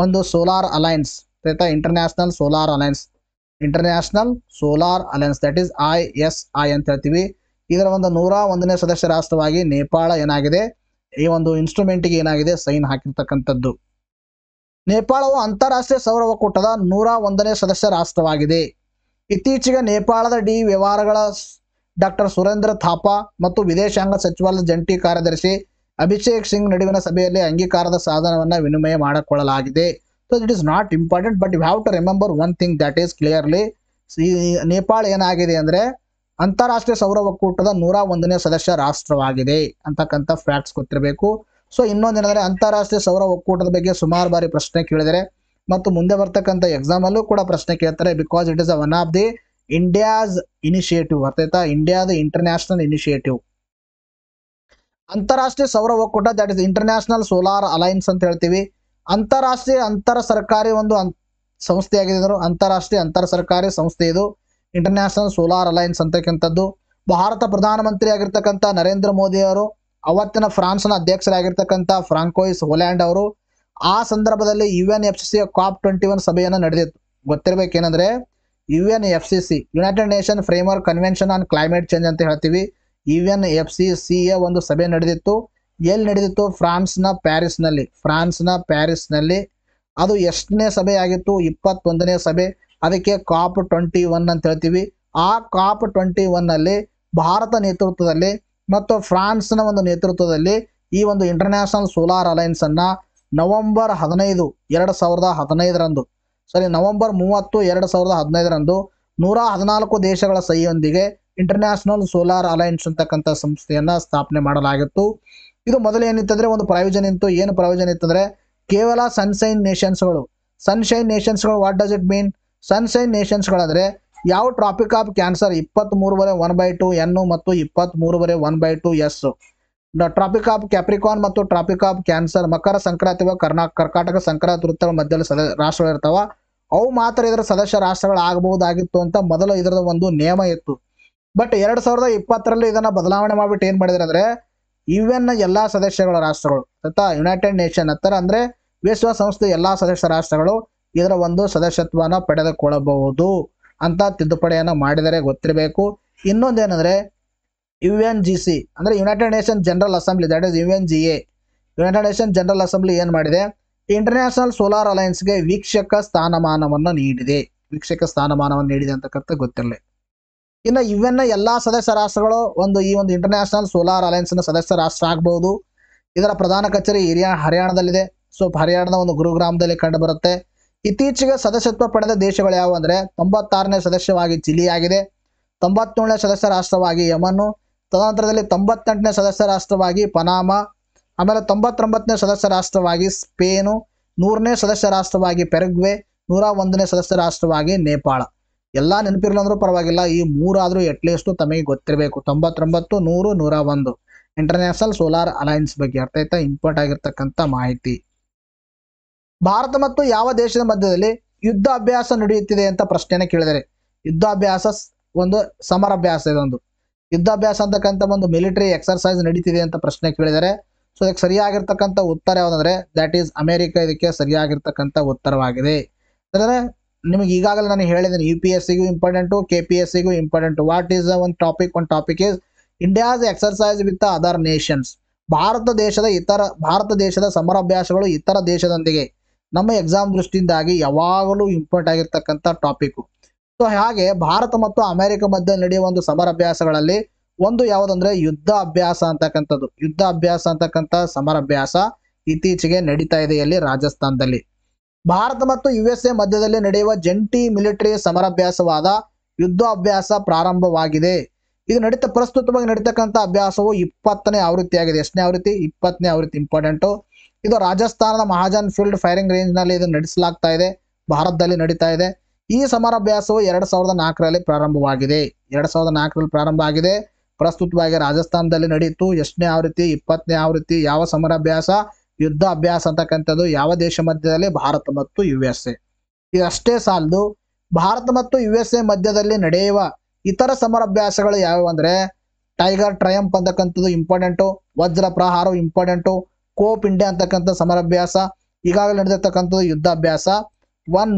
ಒಂದು ಸೋಲಾರ್ ಅಲೈನ್ಸ್ ಆಯ್ತಾ? International solar alliance that is ISI ಅಂತ ಹೇಳ್ತೀವಿ. ಇದರ ಒಂದು 101ನೇ ಸದಸ್ಯ ರಾಷ್ಟ್ರವಾಗಿ ನೇಪಾಳ ಏನಾಗಿದೆ, ಈ ಒಂದು ಇನ್ಸ್ಟ್ರೂಮೆಂಟ್ಗೆ ಏನಾಗಿದೆ ಸೈನ್ ಹಾಕಿರ್ತಕ್ಕಂಥದ್ದು. ನೇಪಾಳವು ಅಂತಾರಾಷ್ಟ್ರೀಯ ಸೌರ ಒಕ್ಕೂಟದ 101ನೇ ಸದಸ್ಯ ರಾಷ್ಟ್ರವಾಗಿದೆ. ಇತ್ತೀಚೆಗೆ ನೇಪಾಳದ ವ್ಯವಹಾರಗಳ ಡಾಕ್ಟರ್ ಸುರೇಂದ್ರ ಥಾಪಾ ಮತ್ತು ವಿದೇಶಾಂಗ ಸಚಿವಾಲಯದ ಜಂಟಿ ಕಾರ್ಯದರ್ಶಿ ಅಭಿಷೇಕ್ ಸಿಂಗ್ ನಡುವಿನ ಸಭೆಯಲ್ಲಿ ಅಂಗೀಕಾರದ ಸಾಧನವನ್ನ ವಿನಿಮಯ ಮಾಡಿಕೊಳ್ಳಲಾಗಿದೆ. So it is not important but you have to remember one thing that is clearly Nepal ಏನಾಗಿದೆ ಅಂದ್ರೆ ಅಂತಾರಾಷ್ಟ್ರೀಯ ಸೌರ ಒಕ್ಕೂಟದ 101ನೇ ಸದಸ್ಯ ರಾಷ್ಟ್ರವಾಗಿದೆ ಅಂತಕ್ಕಂಥ ಫ್ಯಾಕ್ಟ್ಸ್ ಗೊತ್ತಿರಬೇಕು. ಸೊ ಇನ್ನೊಂದೇನೆಂದರೆ ಅಂತಾರಾಷ್ಟ್ರೀಯ ಸೌರ ಒಕ್ಕೂಟದ ಬಗ್ಗೆ ಸುಮಾರು ಬಾರಿ ಪ್ರಶ್ನೆ ಕೇಳಿದರೆ ಮತ್ತು ಮುಂದೆ ಬರ್ತಕ್ಕಂಥ ಎಕ್ಸಾಮ್ ಅಲ್ಲೂ ಕೂಡ ಪ್ರಶ್ನೆ ಕೇಳ್ತಾರೆ. Because it is one of the India's initiative. ಅರ್ಥಾಯ್ತಾ? ಇಂಡಿಯಾದ ಇಂಟರ್ನ್ಯಾಷನಲ್ ಇನಿಷಿಯೇಟಿವ್. ಅಂತಾರಾಷ್ಟ್ರೀಯ ಸೌರ ಒಕ್ಕೂಟ that is international solar alliance ಅಂತ ಹೇಳ್ತೀವಿ. ಅಂತಾರಾಷ್ಟ್ರೀಯ ಅಂತರ ಸರ್ಕಾರಿ ಒಂದು ಸಂಸ್ಥೆಯಾಗಿದೆ. ಅಂತಾರಾಷ್ಟ್ರೀಯ ಅಂತರ ಸರ್ಕಾರಿ ಸಂಸ್ಥೆ ಇದು ಇಂಟರ್ನ್ಯಾಷನಲ್ ಸೋಲಾರ್ ಅಲೈನ್ಸ್ ಅಂತಕ್ಕಂಥದ್ದು. ಭಾರತ ಪ್ರಧಾನಮಂತ್ರಿ ಆಗಿರ್ತಕ್ಕಂಥ ನರೇಂದ್ರ ಮೋದಿ ಅವರು ಅವತ್ತಿನ ಫ್ರಾನ್ಸ್ನ ಅಧ್ಯಕ್ಷರಾಗಿರ್ತಕ್ಕಂಥ ಫ್ರಾಂಕೋಯಿಸ್ ಹೋಲ್ಯಾಂಡ್ ಅವರು ಆ ಸಂದರ್ಭದಲ್ಲಿ UNFCC COP21 ಸಭೆಯನ್ನು ನಡೆದಿತ್ತು. ಗೊತ್ತಿರಬೇಕೇನೆಂದ್ರೆ UNFCC United nation framework convention on climate change ಅಂತ ಹೇಳ್ತೀವಿ. UNFCCಯ ಒಂದು ಸಭೆ ನಡೆದಿತ್ತು. ಎಲ್ಲಿ ನಡೆದಿತ್ತು? ಫ್ರಾನ್ಸ್ನ ಪ್ಯಾರಿಸ್ನಲ್ಲಿ. ಅದು ಎಷ್ಟನೇ ಸಭೆ ಆಗಿತ್ತು? 21ನೇ ಸಭೆ. ಅದಕ್ಕೆ COP21 ಅಂತ ಹೇಳ್ತೀವಿ. ಆ COP21ನಲ್ಲಿ ಭಾರತ ನೇತೃತ್ವದಲ್ಲಿ ಮತ್ತು ಫ್ರಾನ್ಸ್ನ ಒಂದು ನೇತೃತ್ವದಲ್ಲಿ ಈ ಒಂದು ಇಂಟರ್ನ್ಯಾಷನಲ್ ಸೋಲಾರ್ ಅಲೈನ್ಸ್ ಅನ್ನ ನವೆಂಬರ್ 15 2015ರಂದು ನವೆಂಬರ್ 30 2015ರಂದು 114 ದೇಶಗಳ ಸಹಿಯೊಂದಿಗೆ ಇಂಟರ್ನ್ಯಾಷನಲ್ ಸೋಲಾರ್ ಅಲೈನ್ಸ್ ಅಂತಕ್ಕಂಥ ಸಂಸ್ಥೆಯನ್ನು ಸ್ಥಾಪನೆ ಮಾಡಲಾಗಿತ್ತು. ಇದು ಮೊದಲು ಏನಿತ್ತಂದರೆ ಒಂದು ಪ್ರಯೋಜನ ಇತ್ತು. ಏನು ಪ್ರಯೋಜನ ಇತ್ತಂದರೆ ಕೇವಲ ಸನ್ಶೈನ್ ನೇಷನ್ಸ್ಗಳು what does it mean? Sunshine ನೇಷನ್ಸ್ಗಳಂದರೆ ಯಾವ ಟ್ರಾಪಿಕ್ ಆಫ್ ಕ್ಯಾನ್ಸರ್ 23 1/2 ಎನ್ ಮತ್ತು 23 1/2 ಎಸ್, ಟ್ರಾಪಿಕ್ ಆಫ್ ಕ್ಯಾಪ್ರಿಕಾನ್ ಮತ್ತು ಟ್ರಾಪಿಕ್ ಆಫ್ ಕ್ಯಾನ್ಸರ್, ಮಕರ ಸಂಕ್ರಾಂತಿ ಕರ್ಕಾಟಕ ಸಂಕ್ರಾಂತಿ ವೃತ್ತಗಳ ಮಧ್ಯದಲ್ಲಿ ರಾಷ್ಟ್ರಗಳು ಇರ್ತಾವ, ಅವು ಮಾತ್ರ ಇದರ ಸದಸ್ಯ ರಾಷ್ಟ್ರಗಳು ಆಗಬಹುದಾಗಿತ್ತು ಅಂತ ಮೊದಲು ಇದರ ಒಂದು ನಿಯಮ ಇತ್ತು. ಬಟ್ 2020ರಲ್ಲಿ ಇದನ್ನ ಬದಲಾವಣೆ ಮಾಡಿಬಿಟ್ಟು ಏನ್ ಮಾಡಿದ್ರೆ ಅಂದ್ರೆ ಯುಎನ್ ಎಲ್ಲಾ ಸದಸ್ಯಗಳ ರಾಷ್ಟ್ರಗಳು ಯುನೈಟೆಡ್ ನೇಷನ್ ಅಂದ್ರೆ ವಿಶ್ವಸಂಸ್ಥೆ ಎಲ್ಲಾ ಸದಸ್ಯ ರಾಷ್ಟ್ರಗಳು ಇದರ ಒಂದು ಸದಸ್ಯತ್ವನ ಪಡೆದುಕೊಳ್ಳಬಹುದು ಅಂತ ತಿದ್ದುಪಡಿಯನ್ನು ಮಾಡಿದರೆ ಗೊತ್ತಿರಬೇಕು. ಇನ್ನೊಂದೇನಂದ್ರೆ UNGC ಅಂದ್ರೆ United nation general assembly, that is UNGA, United nation general assembly ಏನ್ ಮಾಡಿದೆ, ಇಂಟರ್ನ್ಯಾಷನಲ್ ಸೋಲಾರ್ ಅಲೈನ್ಸ್ಗೆ ವೀಕ್ಷಕ ಸ್ಥಾನಮಾನವನ್ನು ನೀಡಿದೆ ಅಂತಕ್ಕಂಥ ಗೊತ್ತಿರಲಿ. ಇನ್ನು UN ಎಲ್ಲಾ ಸದಸ್ಯ ರಾಷ್ಟ್ರಗಳು ಈ ಒಂದು ಇಂಟರ್ನ್ಯಾಷನಲ್ ಸೋಲಾರ್ ಅಲೈನ್ಸ್ ನ ಸದಸ್ಯ ರಾಷ್ಟ್ರ ಆಗಬಹುದು. ಇದರ ಪ್ರಧಾನ ಕಚೇರಿ ಹರಿಯಾಣದಲ್ಲಿದೆ. ಹರಿಯಾಣದ ಒಂದು ಗುರುಗ್ರಾಮದಲ್ಲಿ ಕಂಡು ಬರುತ್ತೆ. ಇತ್ತೀಚೆಗೆ ಸದಸ್ಯತ್ವ ಪಡೆದ ದೇಶಗಳು ಯಾವುವು ಅಂದ್ರೆ 96ನೇ ಸದಸ್ಯವಾಗಿ ಚಿಲಿ ಆಗಿದೆ, 97ನೇ ಸದಸ್ಯ ರಾಷ್ಟ್ರವಾಗಿ ಯಮನ್, ತದನಂತರದಲ್ಲಿ 98ನೇ ಸದಸ್ಯ ರಾಷ್ಟ್ರವಾಗಿ ಪನಾಮಾ, ಆಮೇಲೆ 99ನೇ ಸದಸ್ಯ ರಾಷ್ಟ್ರವಾಗಿ ಸ್ಪೇನು, 100ನೇ ಸದಸ್ಯ ರಾಷ್ಟ್ರವಾಗಿ ಪೆರಗ್ವೆ, 101ನೇ ಸದಸ್ಯ ರಾಷ್ಟ್ರವಾಗಿ ನೇಪಾಳ. ಎಲ್ಲ ನೆನಪಿರಲ್ಲ ಅಂದ್ರೂ ಪರವಾಗಿಲ್ಲ, ಈ ಮೂರಾದ್ರೂ ಅಟ್ಲೀಸ್ಟ್ ತಮಗೆ ಗೊತ್ತಿರಬೇಕು. 99, 100, 101 ಇಂಟರ್ನ್ಯಾಷನಲ್ ಸೋಲಾರ್ ಅಲೈನ್ಸ್ ಬಗ್ಗೆ ಅರ್ಥ ಆಯ್ತಾ? ಇಂಪಾರ್ಟೆಂಟ್ ಆಗಿರ್ತಕ್ಕಂಥ ಮಾಹಿತಿ. ಭಾರತ ಮತ್ತು ಯಾವ ದೇಶದ ಮಧ್ಯದಲ್ಲಿ ಯುದ್ಧ ಅಭ್ಯಾಸ ನಡೆಯುತ್ತಿದೆ ಅಂತ ಪ್ರಶ್ನೆಯನ್ನು ಕೇಳಿದರೆ, ಯುದ್ಧಾಭ್ಯಾಸ ಒಂದು ಸಮರಾಭ್ಯಾಸ, ಇದೊಂದು ಯುದ್ಧಾಭ್ಯಾಸ ಅಂತಕ್ಕಂಥ ಒಂದು ಮಿಲಿಟರಿ ಎಕ್ಸರ್ಸೈಸ್ ನಡೀತಿದೆ ಅಂತ ಪ್ರಶ್ನೆ ಕೇಳಿದರೆ, ಸೊ ಇದಕ್ಕೆ ಸರಿಯಾಗಿರ್ತಕ್ಕಂಥ ಉತ್ತರ ಯಾವುದಂದ್ರೆ ದಟ್ ಈಸ್ ಅಮೆರಿಕ. ಇದಕ್ಕೆ ಸರಿಯಾಗಿರ್ತಕ್ಕಂಥ ಉತ್ತರವಾಗಿದೆ. ಅಂದರೆ ನಿಮಗೆ ಈಗಾಗಲೇ ನಾನು ಹೇಳಿದ್ದೀನಿ, UPSCಗೂ ಇಂಪಾರ್ಟೆಂಟು, KPSCಗೂ important. What is one topic is India's exercise with other nations. ಭಾರತ ದೇಶದ ಸಮರಾಭ್ಯಾಸಗಳು ಇತರ ದೇಶದೊಂದಿಗೆ ನಮ್ಮ ಎಕ್ಸಾಮ್ ದೃಷ್ಟಿಯಿಂದಾಗಿ ಯಾವಾಗಲೂ ಇಂಪಾರ್ಟೆಂಟ್ ಆಗಿರ್ತಕ್ಕಂಥ ಟಾಪಿಕ್. ಸೊ ಹಾಗೆ ಭಾರತ ಮತ್ತು ಅಮೆರಿಕ ಮಧ್ಯೆ ನಡೆಯುವ ಒಂದು ಸಮರಾಭ್ಯಾಸಗಳಲ್ಲಿ ಒಂದು ಯಾವುದಂದ್ರೆ ಯುದ್ಧ ಅಭ್ಯಾಸ ಅಂತಕ್ಕಂಥ ಸಮರಾಭ್ಯಾಸ ಇತ್ತೀಚೆಗೆ ನಡೀತಾ ಇದೆ ಎಲ್ಲಿ? ರಾಜಸ್ಥಾನದಲ್ಲಿ. ಭಾರತ ಮತ್ತು USA ಮಧ್ಯದಲ್ಲಿ ನಡೆಯುವ ಜಂಟಿ ಮಿಲಿಟರಿ ಸಮರಾಭ್ಯಾಸವಾದ ಯುದ್ಧ ಅಭ್ಯಾಸ ಪ್ರಾರಂಭವಾಗಿದೆ. ಇದು ಪ್ರಸ್ತುತವಾಗಿ ನಡೀತಕ್ಕಂಥ ಅಭ್ಯಾಸವು 20ನೇ ಆವೃತ್ತಿಯಾಗಿದೆ. ಎಷ್ಟನೇ ಆವೃತ್ತಿ? 20ನೇ ಆವೃತ್ತಿ. ಇಂಪಾರ್ಟೆಂಟು. ಇದು ರಾಜಸ್ಥಾನದ ಮಹಾಜನ್ ಫೀಲ್ಡ್ ಫೈರಿಂಗ್ ರೇಂಜ್ ನಲ್ಲಿ ಇದು ನಡೆಸಲಾಗ್ತಾ ಇದೆ, ಭಾರತದಲ್ಲಿ ನಡೀತಾ ಇದೆ. ಈ ಸಮರಾಭ್ಯಾಸವು 2004ರಲ್ಲಿ ಪ್ರಾರಂಭವಾಗಿದೆ. 2004ರಲ್ಲಿ ಪ್ರಾರಂಭ ಆಗಿದೆ. ಪ್ರಸ್ತುತವಾಗಿ ರಾಜಸ್ಥಾನದಲ್ಲಿ ನಡೆಯಿತು. ಎಷ್ಟನೇ ಆವೃತ್ತಿ? 20ನೇ ಆವೃತ್ತಿ. ಯಾವ ಸಮರಾಭ್ಯಾಸ? ಯುದ್ಧ ಅಭ್ಯಾಸ ಅಂತಕ್ಕಂಥದ್ದು ಯಾವ ದೇಶ ಮಧ್ಯದಲ್ಲಿ? ಭಾರತ ಮತ್ತು USA. ಇದಷ್ಟೇ ಸಾಲದು, ಭಾರತ ಮತ್ತು USA ಮಧ್ಯದಲ್ಲಿ ನಡೆಯುವ ಇತರ ಸಮರಾಭ್ಯಾಸಗಳು ಯಾವುವು ಅಂದ್ರೆ ಟೈಗರ್ ಟ್ರಯಂಪ್ ಅಂತಕ್ಕಂಥದ್ದು ಇಂಪಾರ್ಟೆಂಟು, ವಜ್ರ ಪ್ರಹಾರ ಇಂಪಾರ್ಟೆಂಟು, ಕೋಪ್ ಇಂಡಿಯಾ ಅಂತಕ್ಕಂಥ ಸಮರಾಭ್ಯಾಸ, ಈಗಾಗಲೇ ನಡೆದಿರ್ತಕ್ಕಂಥದ್ದು ಯುದ್ಧಾಭ್ಯಾಸ. ಒನ್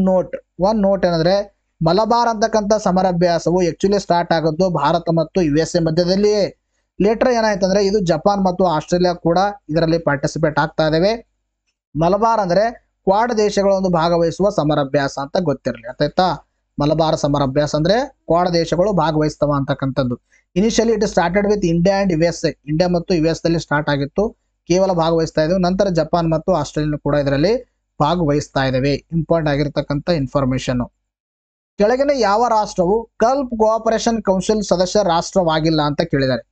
ನೋಟ್ ಏನಂದ್ರೆ ಮಲಬಾರ್ ಅಂತಕ್ಕಂಥ ಸಮರಾಭ್ಯಾಸವು ಆಕ್ಚುಲಿ ಸ್ಟಾರ್ಟ್ ಆಗೋದು ಭಾರತ ಮತ್ತು USA ಮಧ್ಯದಲ್ಲಿಯೇ. ಲೇಟರ್ ಏನಾಯ್ತು ಅಂದ್ರೆ ಇದು ಜಪಾನ್ ಮತ್ತು ಆಸ್ಟ್ರೇಲಿಯಾ ಕೂಡ ಇದರಲ್ಲಿ ಪಾರ್ಟಿಸಿಪೇಟ್ ಆಗ್ತಾ ಇದಾವೆ. ಮಲಬಾರ್ ಅಂದ್ರೆ ಕ್ವಾಡ್ ದೇಶಗಳ ಒಂದು ಭಾಗವಹಿಸುವ ಸಮರಾಭ್ಯಾಸ ಅಂತ ಗೊತ್ತಿರಲಿ. ಆಯ್ತಾ? ಮಲಬಾರ್ ಸಮರಾಭ್ಯಾಸ ಅಂದ್ರೆ ಕ್ವಾಡ್ ದೇಶಗಳು ಭಾಗವಹಿಸ್ತವ ಅಂತಕ್ಕಂಥದ್ದು. Initially it started with India and USA. India ಮತ್ತು US ದಲ್ಲಿ ಸ್ಟಾರ್ಟ್ ಆಗಿತ್ತು, ಕೇವಲ ಭಾಗವಹಿಸ್ತಾ ಇದ್ವು. ನಂತರ ಜಪಾನ್ ಮತ್ತು ಆಸ್ಟ್ರೇಲಿಯಾ ಕೂಡ ಇದರಲ್ಲಿ ಭಾಗವಹಿಸ್ತಾ ಇದಾವೆ. ಇಂಪಾರ್ಟೆಂಟ್ ಆಗಿರ್ತಕ್ಕಂಥ ಇನ್ಫಾರ್ಮೇಶನ್. ಕೆಳಗಿನ ಯಾವ ರಾಷ್ಟ್ರವು ಗಲ್ಫ್ ಕೋಆಪರೇಷನ್ ಕೌನ್ಸಿಲ್ ಸದಸ್ಯ ರಾಷ್ಟ್ರವಾಗಿಲ್ಲ ಅಂತ ಕೇಳಿದ್ದಾರೆ.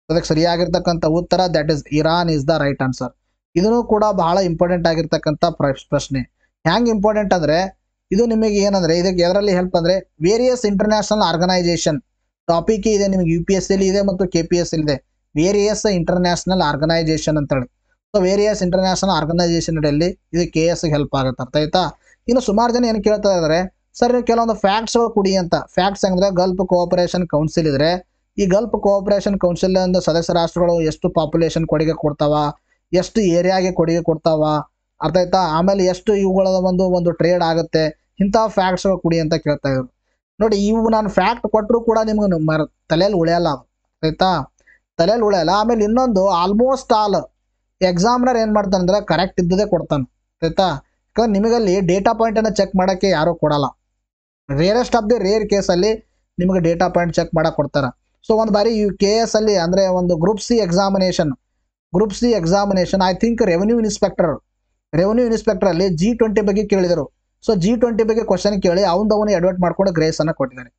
ಅದಕ್ಕೆ ಸರಿಯಾಗಿರ್ತಕ್ಕಂಥ ಉತ್ತರ that is Iran is the right answer. ಇದನ್ನು ಕೂಡ ಬಹಳ ಇಂಪಾರ್ಟೆಂಟ್ ಆಗಿರ್ತಕ್ಕಂಥ ಪ್ರಶ್ನೆ. ಹ್ಯಾಂಗ್ ಇಂಪಾರ್ಟೆಂಟ್ ಅಂದ್ರೆ ಇದು ನಿಮಗೆ ಏನಂದ್ರೆ ಇದಕ್ಕೆ ಎದರಲ್ಲಿ ಹೆಲ್ಪ್ ಅಂದ್ರೆ ವೇರಿಯಸ್ ಇಂಟರ್ನ್ಯಾಷನಲ್ ಆರ್ಗನೈಸೇಷನ್ ಟಾಪಿಕ್ ಇದೆ ನಿಮಗೆ UPSC ಇದೆ ಮತ್ತು KPSC ಇದೆ. ವೇರಿಯಸ್ ಇಂಟರ್ನ್ಯಾಷನಲ್ ಆರ್ಗನೈಸೇಷನ್ ಅಂತ ಹೇಳಿ. ಸೊ ವೇರಿಯಸ್ ಇಂಟರ್ನ್ಯಾಷನಲ್ ಆರ್ಗನೈಸೇಷನ್ ಅಡಿಯಲ್ಲಿ ಇದು KS ಹೆಲ್ಪ್ ಆಗುತ್ತೆ. ಅರ್ಥ ಆಯ್ತಾ? ಇನ್ನು ಸುಮಾರು ಜನ ಏನು ಕೇಳ್ತಾ ಇದ್ದಾರೆ, ಸರ್ ನೀವು ಕೆಲವೊಂದು ಫ್ಯಾಕ್ಟ್ಸ್ಗಳು ಕೊಡಿ ಅಂತ. ಫ್ಯಾಕ್ಟ್ಸ್ ಅಂದ್ರೆ ಗಲ್ಫ್ ಕೋಆಪರೇಷನ್ ಕೌನ್ಸಿಲ್ ಇದ್ರೆ ಈ ಗಲ್ಫ್ ಕೋಆಪರೇಷನ್ ಕೌನ್ಸಿಲ್ ಸದಸ್ಯ ರಾಷ್ಟ್ರಗಳು ಎಷ್ಟು ಪಾಪ್ಯುಲೇಷನ್ ಕೊಡುಗೆ ಕೊಡ್ತಾವ, ಎಷ್ಟು ಏರಿಯಾಗೆ ಕೊಡುಗೆ ಕೊಡ್ತಾವ, ಅರ್ಥ ಆಯ್ತಾ? ಆಮೇಲೆ ಎಷ್ಟು ಇವುಗಳ ಒಂದು ಟ್ರೇಡ್ ಆಗುತ್ತೆ, ಇಂತಹ ಫ್ಯಾಕ್ಟ್ಸ್ಗಳು ಕೊಡಿ ಅಂತ ಕೇಳ್ತಾ ಇದ್ರು. ನೋಡಿ, ಇವು ನಾನು ಫ್ಯಾಕ್ಟ್ ಕೊಟ್ಟರು ಕೂಡ ನಿಮ್ಗೆ ತಲೆಯಲ್ಲಿ ಉಳಿಯಲ್ಲ, ಆಯ್ತಾ? ತಲೆಯಲ್ಲಿ ಉಳಿಯಲ್ಲ. ಆಮೇಲೆ ಇನ್ನೊಂದು ಆಲ್ಮೋಸ್ಟ್ ಆಲ್ ಎಕ್ಸಾಮ್ನರ್ ಏನ್ ಮಾಡ್ತಾನೆ ಅಂದ್ರೆ ಕರೆಕ್ಟ್ ಇದ್ದದೇ ಕೊಡ್ತಾನೆ, ಆಯ್ತಾ? ಯಾಕಂದ್ರೆ ನಿಮಗಲ್ಲಿ ಡೇಟಾ ಪಾಯಿಂಟ್ ಅನ್ನ ಚೆಕ್ ಮಾಡಕ್ಕೆ ಯಾರು ಕೊಡಲ್ಲ. ರೇರೆಸ್ಟ್ ಆಫ್ ದಿ ರೇರ್ ಕೇಸಲ್ಲಿ ನಿಮಗೆ ಡೇಟಾ ಪಾಯಿಂಟ್ ಚೆಕ್ ಮಾಡಕ್ ಕೊಡ್ತಾರ. ಸೊ ಒಂದು ಬಾರಿ KS ಅಲ್ಲಿ ಅಂದ್ರೆ ಒಂದು group C examination I think revenue revenue inspector ಅಲ್ಲಿ G20 ಬಗ್ಗೆ ಕೇಳಿದರು. ಸೊ G20 ಬಗ್ಗೆ ಕ್ವಶನ್ ಕೇಳಿ ಅವನು ಎಡವಟ್ ಮಾಡ್ಕೊಂಡು ಗ್ರೇಸ್ ಅನ್ನ ಕೊಟ್ಟಿದ್ದಾರೆ.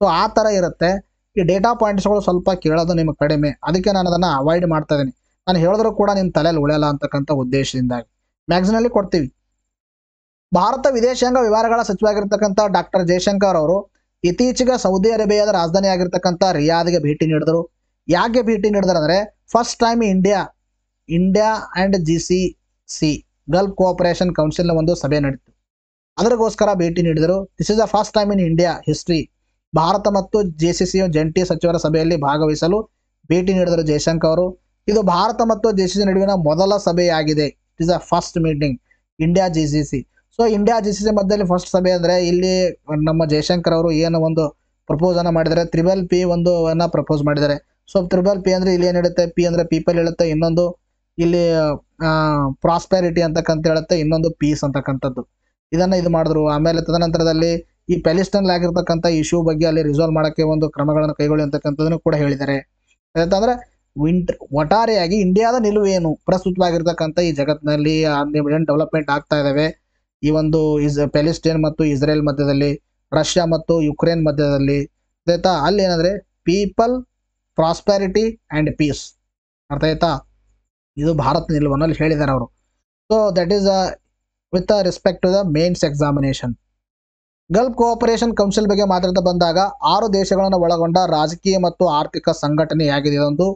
ಸೊ ಆ ತರ ಇರುತ್ತೆ. ಈ ಡೇಟಾ ಪಾಯಿಂಟ್ಸ್ಗಳು ಸ್ವಲ್ಪ ಕೇಳೋದು ನಿಮಗೆ ಕಡಿಮೆ, ಅದಕ್ಕೆ ನಾನು ಅದನ್ನ ಅವಾಯ್ಡ್ ಮಾಡ್ತಾ ಇದ್ದೀನಿ. ನಾನು ಹೇಳಿದ್ರು ಕೂಡ ನಿಮ್ಮ ತಲೆಯಲ್ಲಿ ಉಳಿಯಲ್ಲ ಅಂತಕ್ಕಂಥ ಉದ್ದೇಶದಿಂದಾಗಿ ಮ್ಯಾಗ್ಝಿನಲ್ಲಿ ಕೊಡ್ತೀವಿ. ಭಾರತ ವಿದೇಶಾಂಗ ವ್ಯವಹಾರಗಳ ಸಚಿವರಾಗಿರ್ತಕ್ಕಂಥ ಡಾಕ್ಟರ್ ಜಯಶಂಕರ್ ಅವರು ಇತ್ತೀಚೆಗೆ ಸೌದಿ ಅರೇಬಿಯಾದ ರಾಜಧಾನಿ ಆಗಿರ್ತಕ್ಕಂಥ ರಿಯಾದ್ಗೆ ಭೇಟಿ ನೀಡಿದರು. ಯಾಕೆ ಭೇಟಿ ನೀಡಿದ್ರು ಅಂದ್ರೆ first time India and GCC gulf cooperation ಕೌನ್ಸಿಲ್ನ ಒಂದು ಸಭೆ ನಡೆಯಿತು, ಅದಕ್ಕೋಸ್ಕರ ಭೇಟಿ ನೀಡಿದರು. This is the first time in India history. ಭಾರತ ಮತ್ತು GCC ಜಂಟಿ ಸಚಿವರ ಸಭೆಯಲ್ಲಿ ಭಾಗವಹಿಸಲು ಭೇಟಿ ನೀಡಿದರು ಜಯಶಂಕರ್ ಅವರು. ಇದು ಭಾರತ ಮತ್ತು GCC ನಡುವಿನ ಮೊದಲ ಸಭೆಯಾಗಿದೆ. It is a first meeting India GCC. So India GCC ಮಧ್ಯದಲ್ಲಿ ಫಸ್ಟ್ ಸಭೆ ಅಂದ್ರೆ ಇಲ್ಲಿ ನಮ್ಮ ಜಯಶಂಕರ್ ಅವರು ಏನು ಒಂದು ಪ್ರಪೋಸ್ ಅನ್ನ ಮಾಡಿದ್ದಾರೆ, P ಒಂದು ಪ್ರಪೋಸ್ ಮಾಡಿದ್ದಾರೆ. ಸೊ P ಅಂದ್ರೆ ಇಲ್ಲಿ ಏನ್ ಹೇಳುತ್ತೆ, P ಅಂದ್ರೆ ಪೀಪಲ್ ಹೇಳುತ್ತೆ, ಇನ್ನೊಂದು ಇಲ್ಲಿ ಪ್ರಾಸ್ಪೆರಿಟಿ ಅಂತಕ್ಕಂತ ಹೇಳುತ್ತೆ, ಇನ್ನೊಂದು ಪೀಸ್ ಅಂತಕ್ಕಂಥದ್ದು. ಇದನ್ನ ಇದು ಮಾಡಿದ್ರು. ಆಮೇಲೆ ತದನಂತರದಲ್ಲಿ ಈ ಪ್ಯಾಲೆಸ್ಟೈನ್ ಆಗಿರ್ತಕ್ಕಂಥ ಇಶ್ಯೂ ಬಗ್ಗೆ ಅಲ್ಲಿ ರಿಸಾಲ್ವ್ ಮಾಡಕ್ಕೆ ಒಂದು ಕ್ರಮಗಳನ್ನು ಕೈಗೊಳ್ಳಿ ಅಂತಕ್ಕಂಥದ್ದನ್ನು ಕೂಡ ಹೇಳಿದ್ದಾರೆ. ಯಾಕಂದ್ರೆ ಒಟ್ಟಾರೆಯಾಗಿ ಇಂಡಿಯಾದ ನಿಲುವು ಏನು, ಪ್ರಸ್ತುತವಾಗಿರ್ತಕ್ಕಂಥ ಈ ಜಗತ್ತಿನಲ್ಲಿ ಏನು ಡೆವಲಪ್ಮೆಂಟ್ ಆಗ್ತಾ ಇದಾವೆ, ಈ ಒಂದು ಪ್ಯಾಲೆಸ್ಟೈನ್ ಮತ್ತು ಇಸ್ರೇಲ್ ಮಧ್ಯದಲ್ಲಿ, ರಷ್ಯಾ ಮತ್ತು ಯುಕ್ರೇನ್ ಮಧ್ಯದಲ್ಲಿ, ಆಯ್ತಾ, ಅಲ್ಲಿ ಏನಂದ್ರೆ ಪೀಪಲ್, ಪ್ರಾಸ್ಪೆರಿಟಿ ಅಂಡ್ ಪೀಸ್. ಅರ್ಥ ಆಯ್ತಾ? ಇದು ಭಾರತ ನಿಲುವನ್ನು ಹೇಳಿದ್ದಾರೆ ಅವರು. So that is with respect to the mains examination. Gulf cooperation council ಬಗ್ಗೆ ಮಾತಾಡ್ತಾ ಬಂದಾಗ 6 ದೇಶಗಳನ್ನು ಒಳಗೊಂಡ ರಾಜಕೀಯ ಮತ್ತು ಆರ್ಥಿಕ ಸಂಘಟನೆಯಾಗಿದೆ ಇದೊಂದು.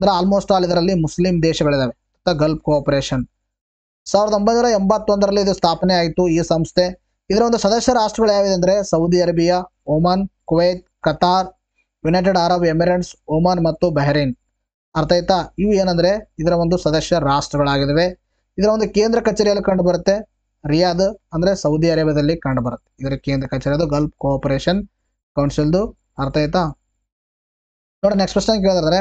ಅಂದ್ರೆ ಆಲ್ಮೋಸ್ಟ್ ಆಲ್ ಇದರಲ್ಲಿ ಮುಸ್ಲಿಂ ದೇಶಗಳಿದಾವೆ. ಗಲ್ಫ್ ಕೋಆಪರೇಷನ್ 1981ರಲ್ಲಿ ಇದು ಸ್ಥಾಪನೆ ಆಯಿತು ಈ ಸಂಸ್ಥೆ. ಇದರ ಒಂದು ಸದಸ್ಯ ರಾಷ್ಟ್ರಗಳು ಯಾವಿದೆ ಅಂದ್ರೆ Saudi Arabia, Oman, Kuwait, Qatar, United Arab Emirates, Oman ಮತ್ತು ಬಹ್ರೇನ್. ಅರ್ಥ ಆಯ್ತಾ? ಇವು ಏನಂದ್ರೆ ಇದರ ಒಂದು ಸದಸ್ಯ ರಾಷ್ಟ್ರಗಳಾಗಿದ್ದಾವೆ. ಇದರ ಒಂದು ಕೇಂದ್ರ ಕಚೇರಿಯಲ್ಲಿ ಕಂಡು ಬರುತ್ತೆ ರಿಯಾದ್, ಅಂದ್ರೆ ಸೌದಿ ಅರೇಬಿಯಾದಲ್ಲಿ ಕಂಡು ಬರುತ್ತೆ. ಇದರ ಕೇಂದ್ರ ಕಚೇರಿ ಅದು ಗಲ್ಫ್ ಕೋಆಪರೇಷನ್ ಕೌನ್ಸಿಲ್ದು. ಅರ್ಥ ಆಯ್ತಾ? ನೋಡಿ ನೆಕ್ಸ್ಟ್ ಪ್ರಶ್ನೆ ಕೇಳಿದ್ರೆ,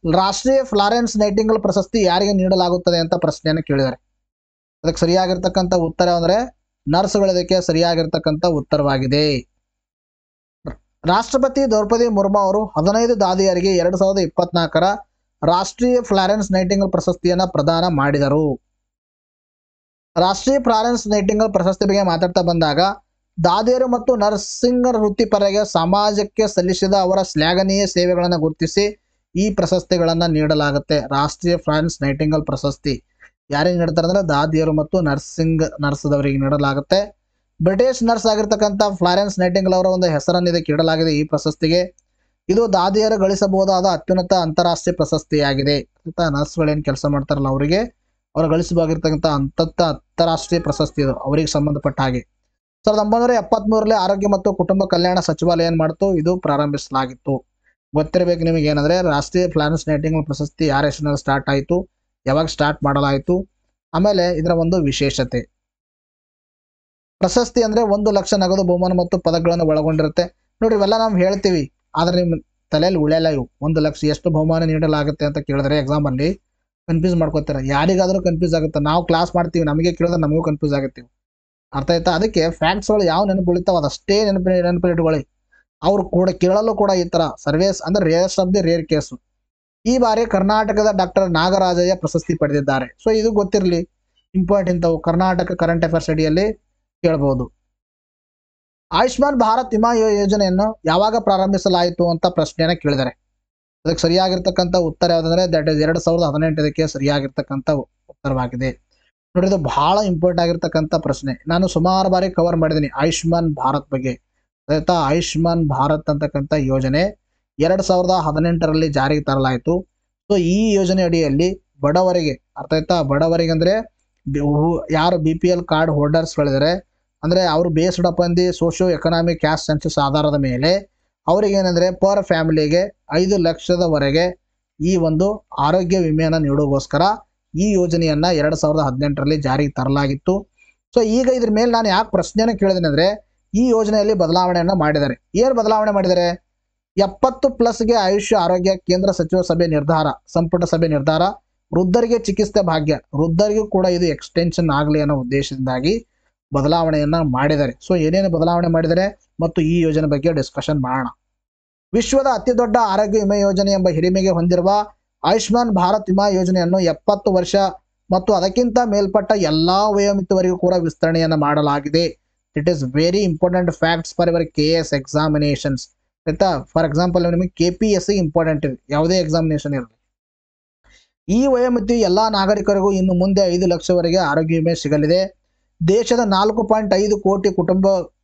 ರಾಷ್ಟ್ರೀಯ ಫ್ಲಾರೆನ್ಸ್ ನೈಟಿಂಗಲ್ ಪ್ರಶಸ್ತಿ ಯಾರಿಗೆ ನೀಡಲಾಗುತ್ತದೆ ಅಂತ ಪ್ರಶ್ನೆಯನ್ನು ಕೇಳಿದ್ದಾರೆ. ಅದಕ್ಕೆ ಸರಿಯಾಗಿರ್ತಕ್ಕಂಥ ಉತ್ತರ ಅಂದ್ರೆ ನರ್ಸ್ಗಳಿದಕ್ಕೆ ಸರಿಯಾಗಿರ್ತಕ್ಕಂಥ ಉತ್ತರವಾಗಿದೆ. ರಾಷ್ಟ್ರಪತಿ ದ್ರೌಪದಿ ಮುರ್ಮು ಅವರು 15 ದಾದಿಯರಿಗೆ 2024ರ ರಾಷ್ಟ್ರೀಯ ಫ್ಲಾರೆನ್ಸ್ ನೈಟಿಂಗಲ್ ಪ್ರಶಸ್ತಿಯನ್ನ ಪ್ರದಾನ ಮಾಡಿದರು. ರಾಷ್ಟ್ರೀಯ ಫ್ಲಾರೆನ್ಸ್ ನೈಟಿಂಗಲ್ ಪ್ರಶಸ್ತಿ ಬಗ್ಗೆ ಮಾತಾಡ್ತಾ ಬಂದಾಗ ದಾದಿಯರು ಮತ್ತು ನರ್ಸಿಂಗ್ ವೃತ್ತಿಪರರಿಗೆ ಸಮಾಜಕ್ಕೆ ಸಲ್ಲಿಸಿದ ಅವರ ಶ್ಲಾಘನೀಯ ಸೇವೆಗಳನ್ನು ಗುರುತಿಸಿ ಈ ಪ್ರಶಸ್ತಿಗಳನ್ನು ನೀಡಲಾಗುತ್ತೆ. ರಾಷ್ಟ್ರೀಯ ಫ್ಲಾರೆನ್ಸ್ ನೈಟಿಂಗಲ್ ಪ್ರಶಸ್ತಿ ಯಾರಿಗೆ ನೀಡ್ತಾರೆ ಅಂದ್ರೆ ದಾದಿಯರು ಮತ್ತು ನರ್ಸ್ದವರಿಗೆ ನೀಡಲಾಗುತ್ತೆ. ಬ್ರಿಟಿಷ್ ನರ್ಸ್ ಆಗಿರ್ತಕ್ಕಂಥ ಫ್ಲಾರೆನ್ಸ್ ನೈಟಿಂಗಲ್ ಅವರ ಒಂದು ಹೆಸರನ್ನು ಇದಕ್ಕೆ ಇಡಲಾಗಿದೆ ಈ ಪ್ರಶಸ್ತಿಗೆ. ಇದು ದಾದಿಯರು ಗಳಿಸಬಹುದಾದ ಅತ್ಯುನ್ನತ ಅಂತಾರಾಷ್ಟ್ರೀಯ ಪ್ರಶಸ್ತಿಯಾಗಿದೆ. ನರ್ಸ್ಗಳೇನು ಕೆಲಸ ಮಾಡ್ತಾರಲ್ಲ ಅವರಿಗೆ ಅವರು ಗಳಿಸಬಹುದಾಗಿರ್ತಕ್ಕಂಥ ಅಂತಾರಾಷ್ಟ್ರೀಯ ಪ್ರಶಸ್ತಿ ಇದು ಅವರಿಗೆ ಸಂಬಂಧಪಟ್ಟ ಹಾಗೆ. 1973ರಲ್ಲಿ ಆರೋಗ್ಯ ಮತ್ತು ಕುಟುಂಬ ಕಲ್ಯಾಣ ಸಚಿವಾಲಯ ಏನ್ ಮಾಡ್ತು, ಇದು ಪ್ರಾರಂಭಿಸಲಾಗಿತ್ತು. ಗೊತ್ತಿರಬೇಕು ನಿಮಗೆ ಏನಂದ್ರೆ ರಾಷ್ಟ್ರೀಯ ಫ್ಲಾರೆನ್ಸ್ ನೈಟಿಂಗಲ್ ಪ್ರಶಸ್ತಿ ಯಾರ ಹೆಸರಿನಲ್ಲಿ ಸ್ಟಾರ್ಟ್ ಆಯಿತು, ಯಾವಾಗ ಸ್ಟಾರ್ಟ್ ಮಾಡಲಾಯಿತು, ಆಮೇಲೆ ಇದರ ಒಂದು ವಿಶೇಷತೆ. ಪ್ರಶಸ್ತಿ ಅಂದ್ರೆ 1 ಲಕ್ಷ ನಗದು ಬಹುಮಾನ ಮತ್ತು ಪದಕಗಳನ್ನು ಒಳಗೊಂಡಿರುತ್ತೆ. ನೋಡ್ರಿ ಇವೆಲ್ಲ ನಾವು ಹೇಳ್ತೀವಿ, ಆದ್ರೆ ನಿಮ್ಮ ತಲೆಯಲ್ಲಿ ಉಳಿಯಲ್ಲ ಇವು. 1 ಲಕ್ಷ ಎಷ್ಟು ಬಹುಮಾನ ನೀಡಲಾಗುತ್ತೆ ಅಂತ ಕೇಳಿದ್ರೆ ಎಕ್ಸಾಮ್ ಅಲ್ಲಿ ಕನ್ಫ್ಯೂಸ್ ಮಾಡ್ಕೋತೀರ. ಯಾರಿಗಾದ್ರೂ ಕನ್ಫ್ಯೂಸ್ ಆಗುತ್ತೆ. ನಾವು ಕ್ಲಾಸ್ ಮಾಡ್ತೀವಿ, ನಮಗೆ ಕೇಳಿದ್ರೆ ನಮಗೂ ಕನ್ಫ್ಯೂಸ್ ಆಗುತ್ತೆ. ಅರ್ಥ ಆಯ್ತಾ? ಅದಕ್ಕೆ ಫ್ಯಾಕ್ಟ್ಸ್ಗಳು ಯಾವ ನೆನಪು ಉಳಿತಾವ ಅದಷ್ಟೇ ನೆನಪಿಟ್ಕೊಳ್ಳಿ. ಅವ್ರು ಕೂಡ ಕೇಳಲು ಕೂಡ ಈ ತರ ಸರ್ವೇಸ್ ಅಂದ್ರೆ ರೇರ್ಸ್ ಆಫ್ ದಿ ರೇರ್ ಕೇಸು. ಈ ಬಾರಿ ಕರ್ನಾಟಕದ ಡಾಕ್ಟರ್ ನಾಗರಾಜಯ್ಯ ಪ್ರಶಸ್ತಿ ಪಡೆದಿದ್ದಾರೆ. ಸೊ ಇದು ಗೊತ್ತಿರಲಿ, ಇಂಪಾರ್ಟೆಂಟ್ ಇಂಥವು ಕರ್ನಾಟಕ ಕರೆಂಟ್ ಅಫೇರ್ಸ್ ಅಡಿಯಲ್ಲಿ ಕೇಳಬಹುದು. ಆಯುಷ್ಮಾನ್ ಭಾರತ್ ವಿಮಾ ಯೋಜನೆಯನ್ನು ಯಾವಾಗ ಪ್ರಾರಂಭಿಸಲಾಯಿತು ಅಂತ ಪ್ರಶ್ನೆಯನ್ನ ಕೇಳಿದ್ದಾರೆ. ಅದಕ್ಕೆ ಸರಿಯಾಗಿರ್ತಕ್ಕಂಥ ಉತ್ತರ ಯಾವುದಂದ್ರೆ ದಟ್ ಇಸ್ 2018 ಇದಕ್ಕೆ ಸರಿಯಾಗಿರ್ತಕ್ಕಂಥ ಉತ್ತರವಾಗಿದೆ. ನೋಡಿ ಇದು ಬಹಳ ಇಂಪಾರ್ಟೆಂಟ್ ಆಗಿರ್ತಕ್ಕಂಥ ಪ್ರಶ್ನೆ. ನಾನು ಸುಮಾರು ಬಾರಿ ಕವರ್ ಮಾಡಿದ್ದೀನಿ ಆಯುಷ್ಮಾನ್ ಭಾರತ್ ಬಗ್ಗೆ. ಆಯ್ತಾ? ಆಯುಷ್ಮಾನ್ ಭಾರತ್ ಅಂತಕ್ಕಂಥ ಯೋಜನೆ 2018ರಲ್ಲಿ ಜಾರಿಗೆ ತರಲಾಯಿತು. ಸೊ ಈ ಯೋಜನೆ ಅಡಿಯಲ್ಲಿ ಬಡವರಿಗೆ, ಅರ್ಥ ಆಯ್ತಾ, ಬಡವರಿಗೆ ಅಂದ್ರೆ ಯಾರು BPL ಕಾರ್ಡ್ ಹೋಲ್ಡರ್ಸ್ಗಳಿದ್ದಾರೆ ಅಂದ್ರೆ ಅವರು based upon the socio economic caste census ಆಧಾರದ ಮೇಲೆ ಅವ್ರಿಗೆ ಏನಂದ್ರೆ ಪರ್ ಫ್ಯಾಮಿಲಿಗೆ 5 ಲಕ್ಷದವರೆಗೆ ಈ ಒಂದು ಆರೋಗ್ಯ ವಿಮೆಯನ್ನು ನೀಡೋಗೋಸ್ಕರ ಈ ಯೋಜನೆಯನ್ನ 2018ರಲ್ಲಿ ಜಾರಿಗೆ ತರಲಾಗಿತ್ತು. ಸೊ ಈಗ ಇದ್ರ ಮೇಲೆ ನಾನು ಯಾಕೆ ಪ್ರಶ್ನೆಯನ್ನು ಕೇಳಿದ್ದೀನಿ ಅಂದ್ರೆ ಈ ಯೋಜನೆಯಲ್ಲಿ ಬದಲಾವಣೆಯನ್ನ ಮಾಡಿದ್ದಾರೆ. ಏನು ಬದಲಾವಣೆ ಮಾಡಿದ್ದಾರೆ? 70+ಗೆ ಆಯುಷ್ಯ ಆರೋಗ್ಯ ಕೇಂದ್ರ ಸಚಿವ ಸಭೆ ನಿರ್ಧಾರ, ಸಂಪುಟ ಸಭೆ ನಿರ್ಧಾರ, ವೃದ್ಧರಿಗೆ ಚಿಕಿತ್ಸೆ ಭಾಗ್ಯ, ವೃದ್ಧರಿಗೂ ಕೂಡ ಇದು ಎಕ್ಸ್ಟೆನ್ಷನ್ ಆಗಲಿ ಅನ್ನೋ ಉದ್ದೇಶದಿಂದಾಗಿ ಬದಲಾವಣೆಯನ್ನ ಮಾಡಿದ್ದಾರೆ. ಸೊ ಏನೇನು ಬದಲಾವಣೆ ಮಾಡಿದ್ದಾರೆ ಮತ್ತು ಈ ಯೋಜನೆ ಬಗ್ಗೆ ಡಿಸ್ಕಷನ್ ಮಾಡೋಣ. ವಿಶ್ವದ ಅತಿ ದೊಡ್ಡ ಆರೋಗ್ಯ ವಿಮೆ ಯೋಜನೆ ಎಂಬ ಹಿರಿಮೆಗೆ ಹೊಂದಿರುವ ಆಯುಷ್ಮಾನ್ ಭಾರತ್ ವಿಮಾ ಯೋಜನೆಯನ್ನು 70 ವರ್ಷ ಮತ್ತು ಅದಕ್ಕಿಂತ ಮೇಲ್ಪಟ್ಟ ಎಲ್ಲಾ ವಯೋಮಿತಿವರೆಗೂ ಕೂಡ ವಿಸ್ತರಣೆಯನ್ನು ಮಾಡಲಾಗಿದೆ. It is very important facts for your KS examinations. ಆಯ್ತಾ, ಫಾರ್ ಎಕ್ಸಾಂಪಲ್ ನಿಮಗೆ KPSC ಇಂಪಾರ್ಟೆಂಟ್ ಇದೆ, ಯಾವುದೇ ಎಕ್ಸಾಮಿನೇಷನ್ ಇರಲಿ. ಈ ವಯೋಮಿತಿ ಎಲ್ಲಾ ನಾಗರಿಕರಿಗೂ ಇನ್ನು ಮುಂದೆ 5 ಲಕ್ಷವರೆಗೆ ಆರೋಗ್ಯ ವಿಮೆ ಸಿಗಲಿದೆ. ದೇಶದ 4.5 ಕೋಟಿ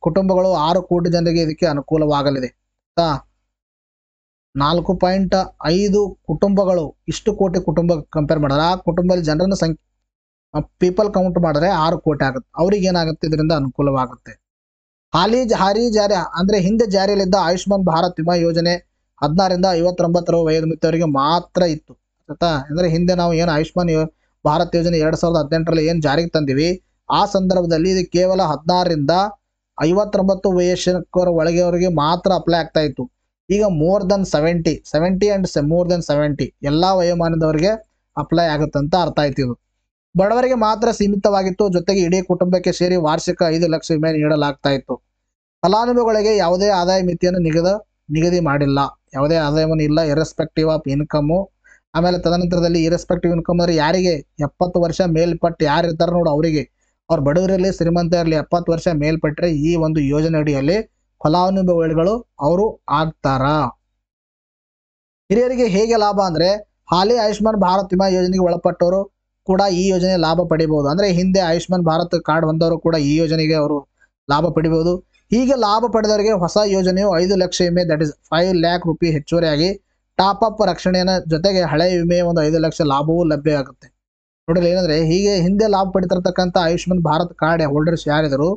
ಕುಟುಂಬಗಳು 6 ಕೋಟಿ ಜನರಿಗೆ ಇದಕ್ಕೆ ಅನುಕೂಲವಾಗಲಿದೆ. 4.5 ಕುಟುಂಬಗಳು, ಇಷ್ಟು ಕೋಟಿ ಕುಟುಂಬ ಕಂಪೇರ್ ಮಾಡಿದ್ರೆ ಆ ಕುಟುಂಬದಲ್ಲಿ ಜನರನ್ನ ಪೀಪಲ್ ಕೌಂಟ್ ಮಾಡಿದ್ರೆ 6 ಕೋಟಿ ಆಗುತ್ತೆ. ಅವ್ರಿಗೆ ಏನಾಗುತ್ತೆ, ಇದರಿಂದ ಅನುಕೂಲವಾಗುತ್ತೆ. ಹಾಲಿ ಜಾರಿ ಅಂದ್ರೆ ಹಿಂದೆ ಜಾರಿಯಲ್ಲಿದ್ದ ಆಯುಷ್ಮಾನ್ ಭಾರತ್ ವಿಮಾ ಯೋಜನೆ 16 ರಿಂದ 59 ವಯೋಮಿತಿಯವರಿಗೆ ಮಾತ್ರ ಇತ್ತು. ಅಂದ್ರೆ ಹಿಂದೆ ನಾವು ಏನು ಆಯುಷ್ಮಾನ್ ಭಾರತ್ ಯೋಜನೆ 2018ರಲ್ಲಿ ಏನು ಜಾರಿಗೆ ತಂದಿವಿ, ಆ ಸಂದರ್ಭದಲ್ಲಿ ಇದು ಕೇವಲ 16 ರಿಂದ 59 ವಯಸ್ಸಿನ ಒಳಗೆಯವರಿಗೆ ಮಾತ್ರ ಅಪ್ಲೈ ಆಗ್ತಾ ಇತ್ತು. ಈಗ more than 70 and more than 70 ಎಲ್ಲಾ ವಯೋಮಾನದವರಿಗೆ ಅಪ್ಲೈ ಆಗುತ್ತಂತ ಅರ್ಥ ಆಯ್ತು. ಇದು ಬಡವರಿಗೆ ಮಾತ್ರ ಸೀಮಿತವಾಗಿತ್ತು. ಜೊತೆಗೆ ಇಡೀ ಕುಟುಂಬಕ್ಕೆ ಸೇರಿ ವಾರ್ಷಿಕ 5 ಲಕ್ಷ ವಿಮೆ ನೀಡಲಾಗ್ತಾ ಇತ್ತು. ಫಲಾನುಭವಿಗಳಿಗೆ ಯಾವುದೇ ಆದಾಯ ಮಿತಿಯನ್ನು ನಿಗದಿ ಮಾಡಿಲ್ಲ. ಯಾವುದೇ ಆದಾಯವನ್ನು ಇಲ್ಲ, ಇರ್ರೆಸ್ಪೆಕ್ಟಿವ್ ಆಫ್ ಇನ್ಕಮ್. ಆಮೇಲೆ ತದನಂತರದಲ್ಲಿ ಇರ್ರೆಸ್ಪೆಕ್ಟಿವ್ ಇನ್ಕಮ್ ಅಂದ್ರೆ ಯಾರಿಗೆ 70 ವರ್ಷ ಮೇಲ್ಪಟ್ಟು ಯಾರು ಇರ್ತಾರೆ ನೋಡು ಅವರಿಗೆ, ಅವ್ರು ಬಡವರಲ್ಲಿ ಶ್ರೀಮಂತ ಇರಲಿ 70 ವರ್ಷ ಮೇಲ್ಪಟ್ಟರೆ ಈ ಒಂದು ಯೋಜನೆ ಅಡಿಯಲ್ಲಿ ಫಲಾನುಭವಿಗಳು ಅವರು ಆಗ್ತಾರ. ಹಿರಿಯರಿಗೆ ಹೇಗೆ ಲಾಭ ಅಂದ್ರೆ, ಹಾಲಿ ಆಯುಷ್ಮಾನ್ ಭಾರತ್ ವಿಮಾ ಯೋಜನೆಗೆ ಒಳಪಟ್ಟವರು ಕೂಡ ಈ ಯೋಜನೆ ಲಾಭ ಪಡಿಬಹುದು. ಅಂದ್ರೆ ಹಿಂದೆ ಆಯುಷ್ಮಾನ್ ಭಾರತ್ ಕಾರ್ಡ್ ಹೊಂದವರು ಕೂಡ ಈ ಯೋಜನೆಗೆ ಅವರು ಲಾಭ ಪಡಿಬಹುದು. ಹೀಗೆ ಲಾಭ ಪಡೆದವರಿಗೆ ಹೊಸ ಯೋಜನೆಯು 5 ಲಕ್ಷ ವಿಮೆ, ದಟ್ ಇಸ್ 5 ಲ್ಯಾಕ್ ರುಪಿ ಹೆಚ್ಚುವರಿಯಾಗಿ ಟಾಪ್ ಅಪ್ ರಕ್ಷಣೆಯ ಜೊತೆಗೆ ಹಳೆಯ ವಿಮೆಯ ಒಂದು 5 ಲಕ್ಷ ಲಾಭವೂ ಲಭ್ಯ ಆಗುತ್ತೆ. ನೋಡಿದ್ರೆ ಏನಂದ್ರೆ, ಹೀಗೆ ಹಿಂದೆ ಲಾಭ ಪಡಿತಿರ್ತಕ್ಕಂಥ ಆಯುಷ್ಮಾನ್ ಭಾರತ್ ಕಾರ್ಡ್ ಹೋಲ್ಡರ್ಸ್ ಯಾರಿದ್ರು,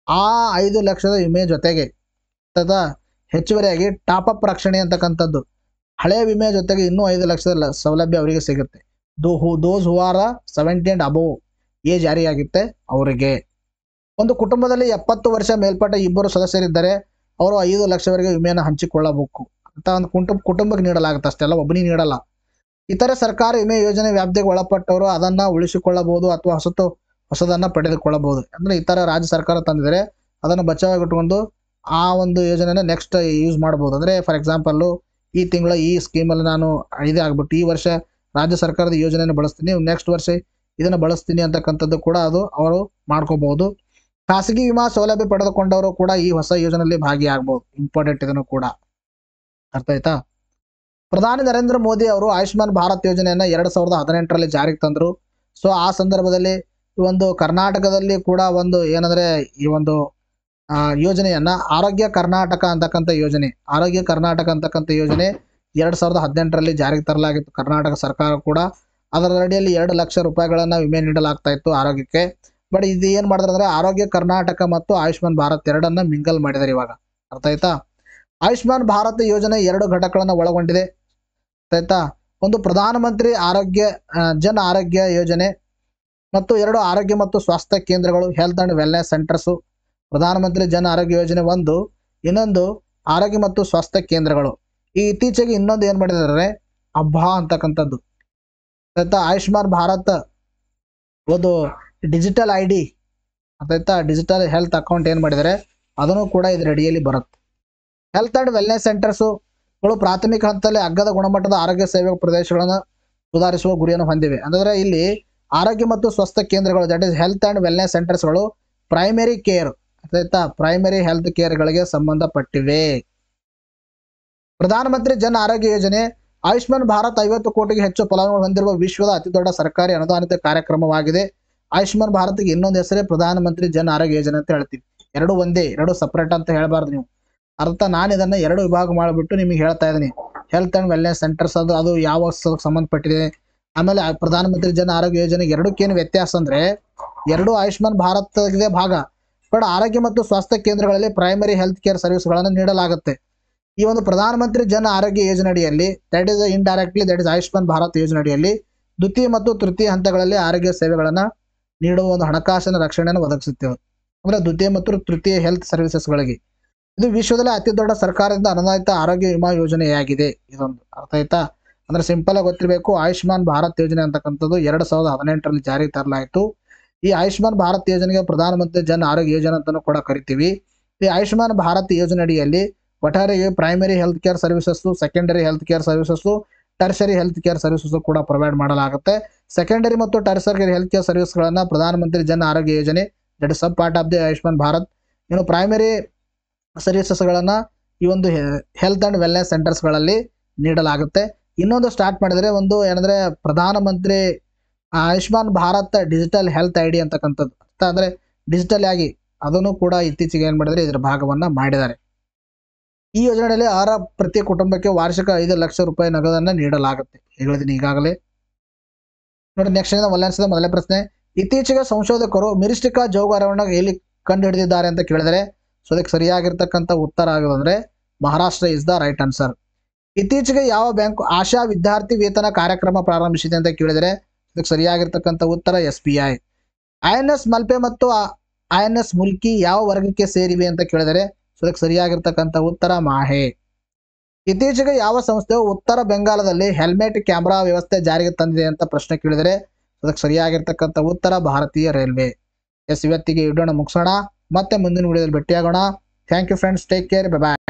ಆ 5 ಲಕ್ಷದ ವಿಮೆ ಜೊತೆಗೆ ಹೆಚ್ಚುವರಿಯಾಗಿ ಟಾಪ್ ಅಪ್ ರಕ್ಷಣೆ ಅಂತಕ್ಕಂಥದ್ದು, ಹಳೆಯ ವಿಮೆ ಜೊತೆಗೆ ಇನ್ನೂ 5 ಲಕ್ಷದ ಸೌಲಭ್ಯ ಅವರಿಗೆ ಸಿಗುತ್ತೆ. Those who are 70 and above age ಜಾರಿಯಾಗುತ್ತೆ ಅವರಿಗೆ. ಒಂದು ಕುಟುಂಬದಲ್ಲಿ 70 ವರ್ಷ ಮೇಲ್ಪಟ್ಟ ಇಬ್ಬರು ಸದಸ್ಯರಿದ್ದರೆ ಅವರು 5 ಲಕ್ಷವರೆಗೆ ವಿಮೆಯನ್ನು ಹಂಚಿಕೊಳ್ಳಬೇಕು ಅಂತ ಒಂದು ಕುಟುಂಬಕ್ಕೆ ನೀಡಲಾಗುತ್ತೆ. ಅಷ್ಟೆಲ್ಲ ಒಬ್ಬನಿಗೆ ನೀಡಲ್ಲ. ಇತರೆ ಸರ್ಕಾರಿ ವಿಮೆ ಯೋಜನೆ ವ್ಯಾಪ್ತಿಗೆ ಒಳಪಟ್ಟವರು ಅದನ್ನ ಉಳಿಸಿಕೊಳ್ಳಬಹುದು ಅಥವಾ ಹೊಸದನ್ನ ಪಡೆದುಕೊಳ್ಳಬಹುದು. ಅಂದ್ರೆ ಇತರ ರಾಜ್ಯ ಸರ್ಕಾರ ತಂದಿದ್ರೆ ಅದನ್ನು ಬಚಾವಾಗಿಟ್ಕೊಂಡು ಆ ಒಂದು ಯೋಜನೆನ ನೆಕ್ಸ್ಟ್ ಯೂಸ್ ಮಾಡಬಹುದು. ಅಂದ್ರೆ ಫಾರ್ ಎಕ್ಸಾಂಪಲ್, ಈ ತಿಂಗಳ ಈ ಸ್ಕೀಮಲ್ಲಿ ನಾನು ಇದೇ ಆಗ್ಬಿಟ್ಟು ಈ ವರ್ಷ ರಾಜ್ಯ ಸರ್ಕಾರದ ಯೋಜನೆಯನ್ನು ಬಳಸ್ತೀನಿ, ನೆಕ್ಸ್ಟ್ ವರ್ಷ ಇದನ್ನು ಬಳಸ್ತೀನಿ ಅಂತಕ್ಕಂಥದ್ದು ಕೂಡ ಅದು ಅವರು ಮಾಡ್ಕೋಬಹುದು. ಖಾಸಗಿ ವಿಮಾ ಸೌಲಭ್ಯ ಪಡೆದುಕೊಂಡವರು ಕೂಡ ಈ ಹೊಸ ಯೋಜನೆಯಲ್ಲಿ ಭಾಗಿಯಾಗಬಹುದು. ಇಂಪಾರ್ಟೆಂಟ್ ಇದನ್ನು ಕೂಡ ಅರ್ಥ ಆಯ್ತಾ. ಪ್ರಧಾನಿ ನರೇಂದ್ರ ಮೋದಿ ಅವರು ಆಯುಷ್ಮಾನ್ ಭಾರತ್ ಯೋಜನೆಯನ್ನ 2018ರಲ್ಲಿ ಜಾರಿಗೆ ತಂದರು. ಸೊ ಆ ಸಂದರ್ಭದಲ್ಲಿ ಈ ಒಂದು ಕರ್ನಾಟಕದಲ್ಲಿ ಕೂಡ ಒಂದು ಏನಂದ್ರೆ ಈ ಒಂದು ಯೋಜನೆಯನ್ನ ಆರೋಗ್ಯ ಕರ್ನಾಟಕ ಅಂತಕ್ಕಂಥ ಯೋಜನೆ 2018ರಲ್ಲಿ ಜಾರಿಗೆ ತರಲಾಗಿತ್ತು. ಕರ್ನಾಟಕ ಸರ್ಕಾರ ಕೂಡ ಅದರ ಅಡಿಯಲ್ಲಿ 2 ಲಕ್ಷ ರೂಪಾಯಿಗಳನ್ನ ವಿಮೆ ನೀಡಲಾಗ್ತಾ ಇತ್ತು ಆರೋಗ್ಯಕ್ಕೆ. ಬಟ್ ಇದು ಏನ್ ಮಾಡಿದ್ರೆ ಅಂದ್ರೆ ಆರೋಗ್ಯ ಕರ್ನಾಟಕ ಮತ್ತು ಆಯುಷ್ಮಾನ್ ಭಾರತ್ ಎರಡನ್ನ ಮಿಂಗಲ್ ಮಾಡಿದ್ದಾರೆ ಇವಾಗ. ಅರ್ಥ ಆಯ್ತಾ. ಆಯುಷ್ಮಾನ್ ಭಾರತ್ ಯೋಜನೆ 2 ಘಟಕಗಳನ್ನ ಒಳಗೊಂಡಿದೆ. ಆಯ್ತಾ. ಒಂದು ಪ್ರಧಾನಮಂತ್ರಿ ಜನ್ ಆರೋಗ್ಯ ಯೋಜನೆ ಮತ್ತು 2 ಆರೋಗ್ಯ ಮತ್ತು ಸ್ವಾಸ್ಥ್ಯ ಕೇಂದ್ರಗಳು, ಹೆಲ್ತ್ ಅಂಡ್ ವೆಲ್ನೆಸ್ ಸೆಂಟರ್ಸ್. ಪ್ರಧಾನಮಂತ್ರಿ ಜನ್ ಆರೋಗ್ಯ ಯೋಜನೆ ಒಂದು, ಇನ್ನೊಂದು ಆರೋಗ್ಯ ಮತ್ತು ಸ್ವಾಸ್ಥ್ಯ ಕೇಂದ್ರಗಳು. ಈ ಇತ್ತೀಚೆಗೆ ಇನ್ನೊಂದು ಏನ್ ಮಾಡಿದ್ದಾರೆ, ಅಬ್ಬಾ ಅಂತಕ್ಕಂಥದ್ದು. ಆಯ್ತಾ. ಆಯುಷ್ಮಾನ್ ಭಾರತ್ ಒಂದು ಡಿಜಿಟಲ್ ID, ಆಯ್ತಾ, ಡಿಜಿಟಲ್ ಹೆಲ್ತ್ ಅಕೌಂಟ್ ಏನ್ ಮಾಡಿದ್ದಾರೆ ಅದನ್ನು ಕೂಡ ಇದರ ಅಡಿಯಲ್ಲಿ ಬರುತ್ತೆ. ಹೆಲ್ತ್ ಅಂಡ್ ವೆಲ್ನೆಸ್ ಸೆಂಟರ್ಸ್ಗಳು ಪ್ರಾಥಮಿಕ ಹಂತದಲ್ಲಿ ಅಗ್ಗದ ಗುಣಮಟ್ಟದ ಆರೋಗ್ಯ ಸೇವೆ ಪ್ರದೇಶಗಳನ್ನು ಸುಧಾರಿಸುವ ಗುರಿಯನ್ನು ಹೊಂದಿವೆ. ಅಂದ್ರೆ ಇಲ್ಲಿ ಆರೋಗ್ಯ ಮತ್ತು ಸ್ವಾಸ್ಥ್ಯ ಕೇಂದ್ರಗಳು, that is health and wellness ಸೆಂಟರ್ಸ್ಗಳು ಪ್ರೈಮರಿ ಕೇರ್, ಆಯ್ತಾ, ಪ್ರೈಮರಿ ಹೆಲ್ತ್ ಕೇರ್ಗಳಿಗೆ ಸಂಬಂಧಪಟ್ಟಿವೆ. ಪ್ರಧಾನಮಂತ್ರಿ ಜನ್ ಆರೋಗ್ಯ ಯೋಜನೆ ಆಯುಷ್ಮಾನ್ ಭಾರತ್ 50 ಕೋಟಿಗೆ ಹೆಚ್ಚು ಫಲಾನುಭವಿ ಹೊಂದಿರುವ ವಿಶ್ವದ ಅತಿದೊಡ್ಡ ಸರ್ಕಾರಿ ಅನುದಾನಿತ ಕಾರ್ಯಕ್ರಮವಾಗಿದೆ. ಆಯುಷ್ಮಾನ್ ಭಾರತ್ಗೆ ಇನ್ನೊಂದು ಹೆಸರೇ ಪ್ರಧಾನಮಂತ್ರಿ ಜನ್ ಆರೋಗ್ಯ ಯೋಜನೆ ಅಂತ ಹೇಳ್ತೀವಿ. ಎರಡು ಒಂದೇ, 2 ಸಪರೇಟ್ ಅಂತ ಹೇಳಬಾರ್ದು ನೀವು. ಅರ್ಥ, ನಾನು ಇದನ್ನ 2 ವಿಭಾಗ ಮಾಡಿಬಿಟ್ಟು ನಿಮಗೆ ಹೇಳ್ತಾ ಇದ್ದೀನಿ. ಹೆಲ್ತ್ ಅಂಡ್ ವೆಲ್ನೆಸ್ ಸೆಂಟರ್ಸ್ ಅದು ಯಾವ ಸಂಬಂಧಪಟ್ಟಿದೆ, ಆಮೇಲೆ ಪ್ರಧಾನಮಂತ್ರಿ ಜನ್ ಆರೋಗ್ಯ ಯೋಜನೆಗೆ ಎರಡಕ್ಕೇನು ವ್ಯತ್ಯಾಸ ಅಂದ್ರೆ, 2 ಆಯುಷ್ಮಾನ್ ಭಾರತ್ಗೆ ಭಾಗ, ಬಟ್ ಆರೋಗ್ಯ ಮತ್ತು ಸ್ವಾಸ್ಥ್ಯ ಕೇಂದ್ರಗಳಲ್ಲಿ ಪ್ರೈಮರಿ ಹೆಲ್ತ್ ಕೇರ್ ಸರ್ವಿಸ್ಗಳನ್ನು ನೀಡಲಾಗುತ್ತೆ. ಈ ಒಂದು ಪ್ರಧಾನಮಂತ್ರಿ ಜನ್ ಆರೋಗ್ಯ ಯೋಜನೆ ಅಡಿಯಲ್ಲಿ, that is indirectly that is Ayushman Bharat ಯೋಜನೆ ಅಡಿಯಲ್ಲಿ ದ್ವಿತೀಯ ಮತ್ತು ತೃತೀಯ ಹಂತಗಳಲ್ಲಿ ಆರೋಗ್ಯ ಸೇವೆಗಳನ್ನ ನೀಡುವ ಒಂದು ಹಣಕಾಸಿನ ರಕ್ಷಣೆಯನ್ನು ಒದಗಿಸುತ್ತೇವೆ. ಅಂದ್ರೆ ದ್ವಿತೀಯ ಮತ್ತು ತೃತೀಯ ಹೆಲ್ತ್ ಸರ್ವಿಸಸ್ಗಳಿಗೆ. ಇದು ವಿಶ್ವದಲ್ಲಿ ಅತಿ ದೊಡ್ಡ ಸರ್ಕಾರದಿಂದ ಅನುದಾನಿತ ಆರೋಗ್ಯ ವಿಮಾ ಯೋಜನೆಯಾಗಿದೆ. ಇದೊಂದು ಅರ್ಥ ಆಯ್ತಾ. ಅಂದ್ರೆ ಸಿಂಪಲ್ ಆಗಿ ಗೊತ್ತಿರಬೇಕು, ಆಯುಷ್ಮಾನ್ ಭಾರತ್ ಯೋಜನೆ ಅಂತಕ್ಕಂಥದ್ದು 2018ರಲ್ಲಿ ಜಾರಿಗೆ ತರಲಾಯಿತು. ಈ ಆಯುಷ್ಮಾನ್ ಭಾರತ್ ಯೋಜನೆಗೆ ಪ್ರಧಾನಮಂತ್ರಿ ಜನ್ ಆರೋಗ್ಯ ಯೋಜನೆ ಅಂತಾನೂ ಕೂಡ ಕರಿತೀವಿ. ಈ ಆಯುಷ್ಮಾನ್ ಭಾರತ್ ಯೋಜನೆ ಅಡಿಯಲ್ಲಿ ಒಟ್ಟಾರೆ primary health care services, secondary health care services, tertiary health care services ಕೂಡ ಪ್ರೊವೈಡ್ ಮಾಡಲಾಗುತ್ತೆ. ಸೆಕೆಂಡರಿ ಮತ್ತು ಟರ್ಸರಿ ಹೆಲ್ತ್ ಕೇರ್ ಸರ್ವಿಸ್ಗಳನ್ನು ಪ್ರಧಾನಮಂತ್ರಿ ಜನ ಆರೋಗ್ಯ ಯೋಜನೆ that is sub part of the Ayushman Bharat. ಇನ್ನು ಪ್ರೈಮರಿ ಸರ್ವಿಸಸ್ಗಳನ್ನು ಈ ಒಂದು ಹೆಲ್ತ್ ಆ್ಯಂಡ್ ವೆಲ್ನೆಸ್ ಸೆಂಟರ್ಸ್ಗಳಲ್ಲಿ ನೀಡಲಾಗುತ್ತೆ. ಇನ್ನೊಂದು ಸ್ಟಾರ್ಟ್ ಮಾಡಿದರೆ ಒಂದು ಏನಂದರೆ ಪ್ರಧಾನಮಂತ್ರಿ Ayushman Bharat digital health I D ಅಂತಕ್ಕಂಥದ್ದು ಅಂದರೆ ಡಿಜಿಟಲ್ ಆಗಿ ಅದನ್ನು ಕೂಡ ಇತ್ತೀಚೆಗೆ ಏನು ಮಾಡಿದರೆ ಇದರ ಭಾಗವನ್ನು ಮಾಡಿದ್ದಾರೆ. ಈ ಯೋಜನೆಯಲ್ಲಿ ಪ್ರತಿ ಕುಟುಂಬಕ್ಕೆ ವಾರ್ಷಿಕ 5 ಲಕ್ಷ ರೂಪಾಯಿ ನಗದನ್ನು ನೀಡಲಾಗುತ್ತೆ. ಹೇಳಿದ್ದೀನಿ ಈಗಾಗಲೇ. ನೋಡಿ ನೆಕ್ಸ್ಟ್ ಒಲ್ಲೆನ್ಸದ ಮೊದಲನೇ ಪ್ರಶ್ನೆ, ಇತ್ತೀಚೆಗೆ ಸಂಶೋಧಕರು ಮಿರಿಸ್ಟಿಕಾ ಜೌಗುಯರವನ್ನು ಎಲ್ಲಿ ಕಂಡು ಹಿಡಿದಿದ್ದಾರೆ ಅಂತ ಕೇಳಿದರೆ ಸೊ ಅದಕ್ಕೆ ಸರಿಯಾಗಿರ್ತಕ್ಕಂಥ ಉತ್ತರ ಆಗೋದಂದ್ರೆ Maharashtra is the right answer. ಇತ್ತೀಚೆಗೆ ಯಾವ ಬ್ಯಾಂಕ್ ಆಶಾ ವಿದ್ಯಾರ್ಥಿ ವೇತನ ಕಾರ್ಯಕ್ರಮ ಪ್ರಾರಂಭಿಸಿದೆ ಅಂತ ಕೇಳಿದರೆ ಅದಕ್ಕೆ ಸರಿಯಾಗಿರ್ತಕ್ಕಂಥ ಉತ್ತರ SBI. INS ಮಲ್ಪೆ ಮತ್ತು INS ಮುಲ್ಕಿ ಯಾವ ವರ್ಗಕ್ಕೆ ಸೇರಿವೆ ಅಂತ ಕೇಳಿದರೆ ಸೊ ಅದಕ್ಕೆ ಸರಿಯಾಗಿರ್ತಕ್ಕಂಥ ಉತ್ತರ ಮಾಹೆ. ಇತ್ತೀಚೆಗೆ ಯಾವ ಸಂಸ್ಥೆಯು ಉತ್ತರ ಬೆಂಗಾಲದಲ್ಲಿ ಹೆಲ್ಮೆಟ್ ಕ್ಯಾಮ್ರಾ ವ್ಯವಸ್ಥೆ ಜಾರಿಗೆ ತಂದಿದೆ ಅಂತ ಪ್ರಶ್ನೆ ಕೇಳಿದರೆ ಅದಕ್ಕೆ ಸರಿಯಾಗಿರ್ತಕ್ಕಂಥ ಉತ್ತರ ಭಾರತೀಯ ರೈಲ್ವೆ. ಇವತ್ತಿಗೆ ವಿಡಿಯೋನ ಮುಗಿಸೋಣ, ಮತ್ತೆ ಮುಂದಿನ ವಿಡಿಯೋದಲ್ಲಿ ಭೇಟಿಯಾಗೋಣ. Thank you friends, take care, bye bye.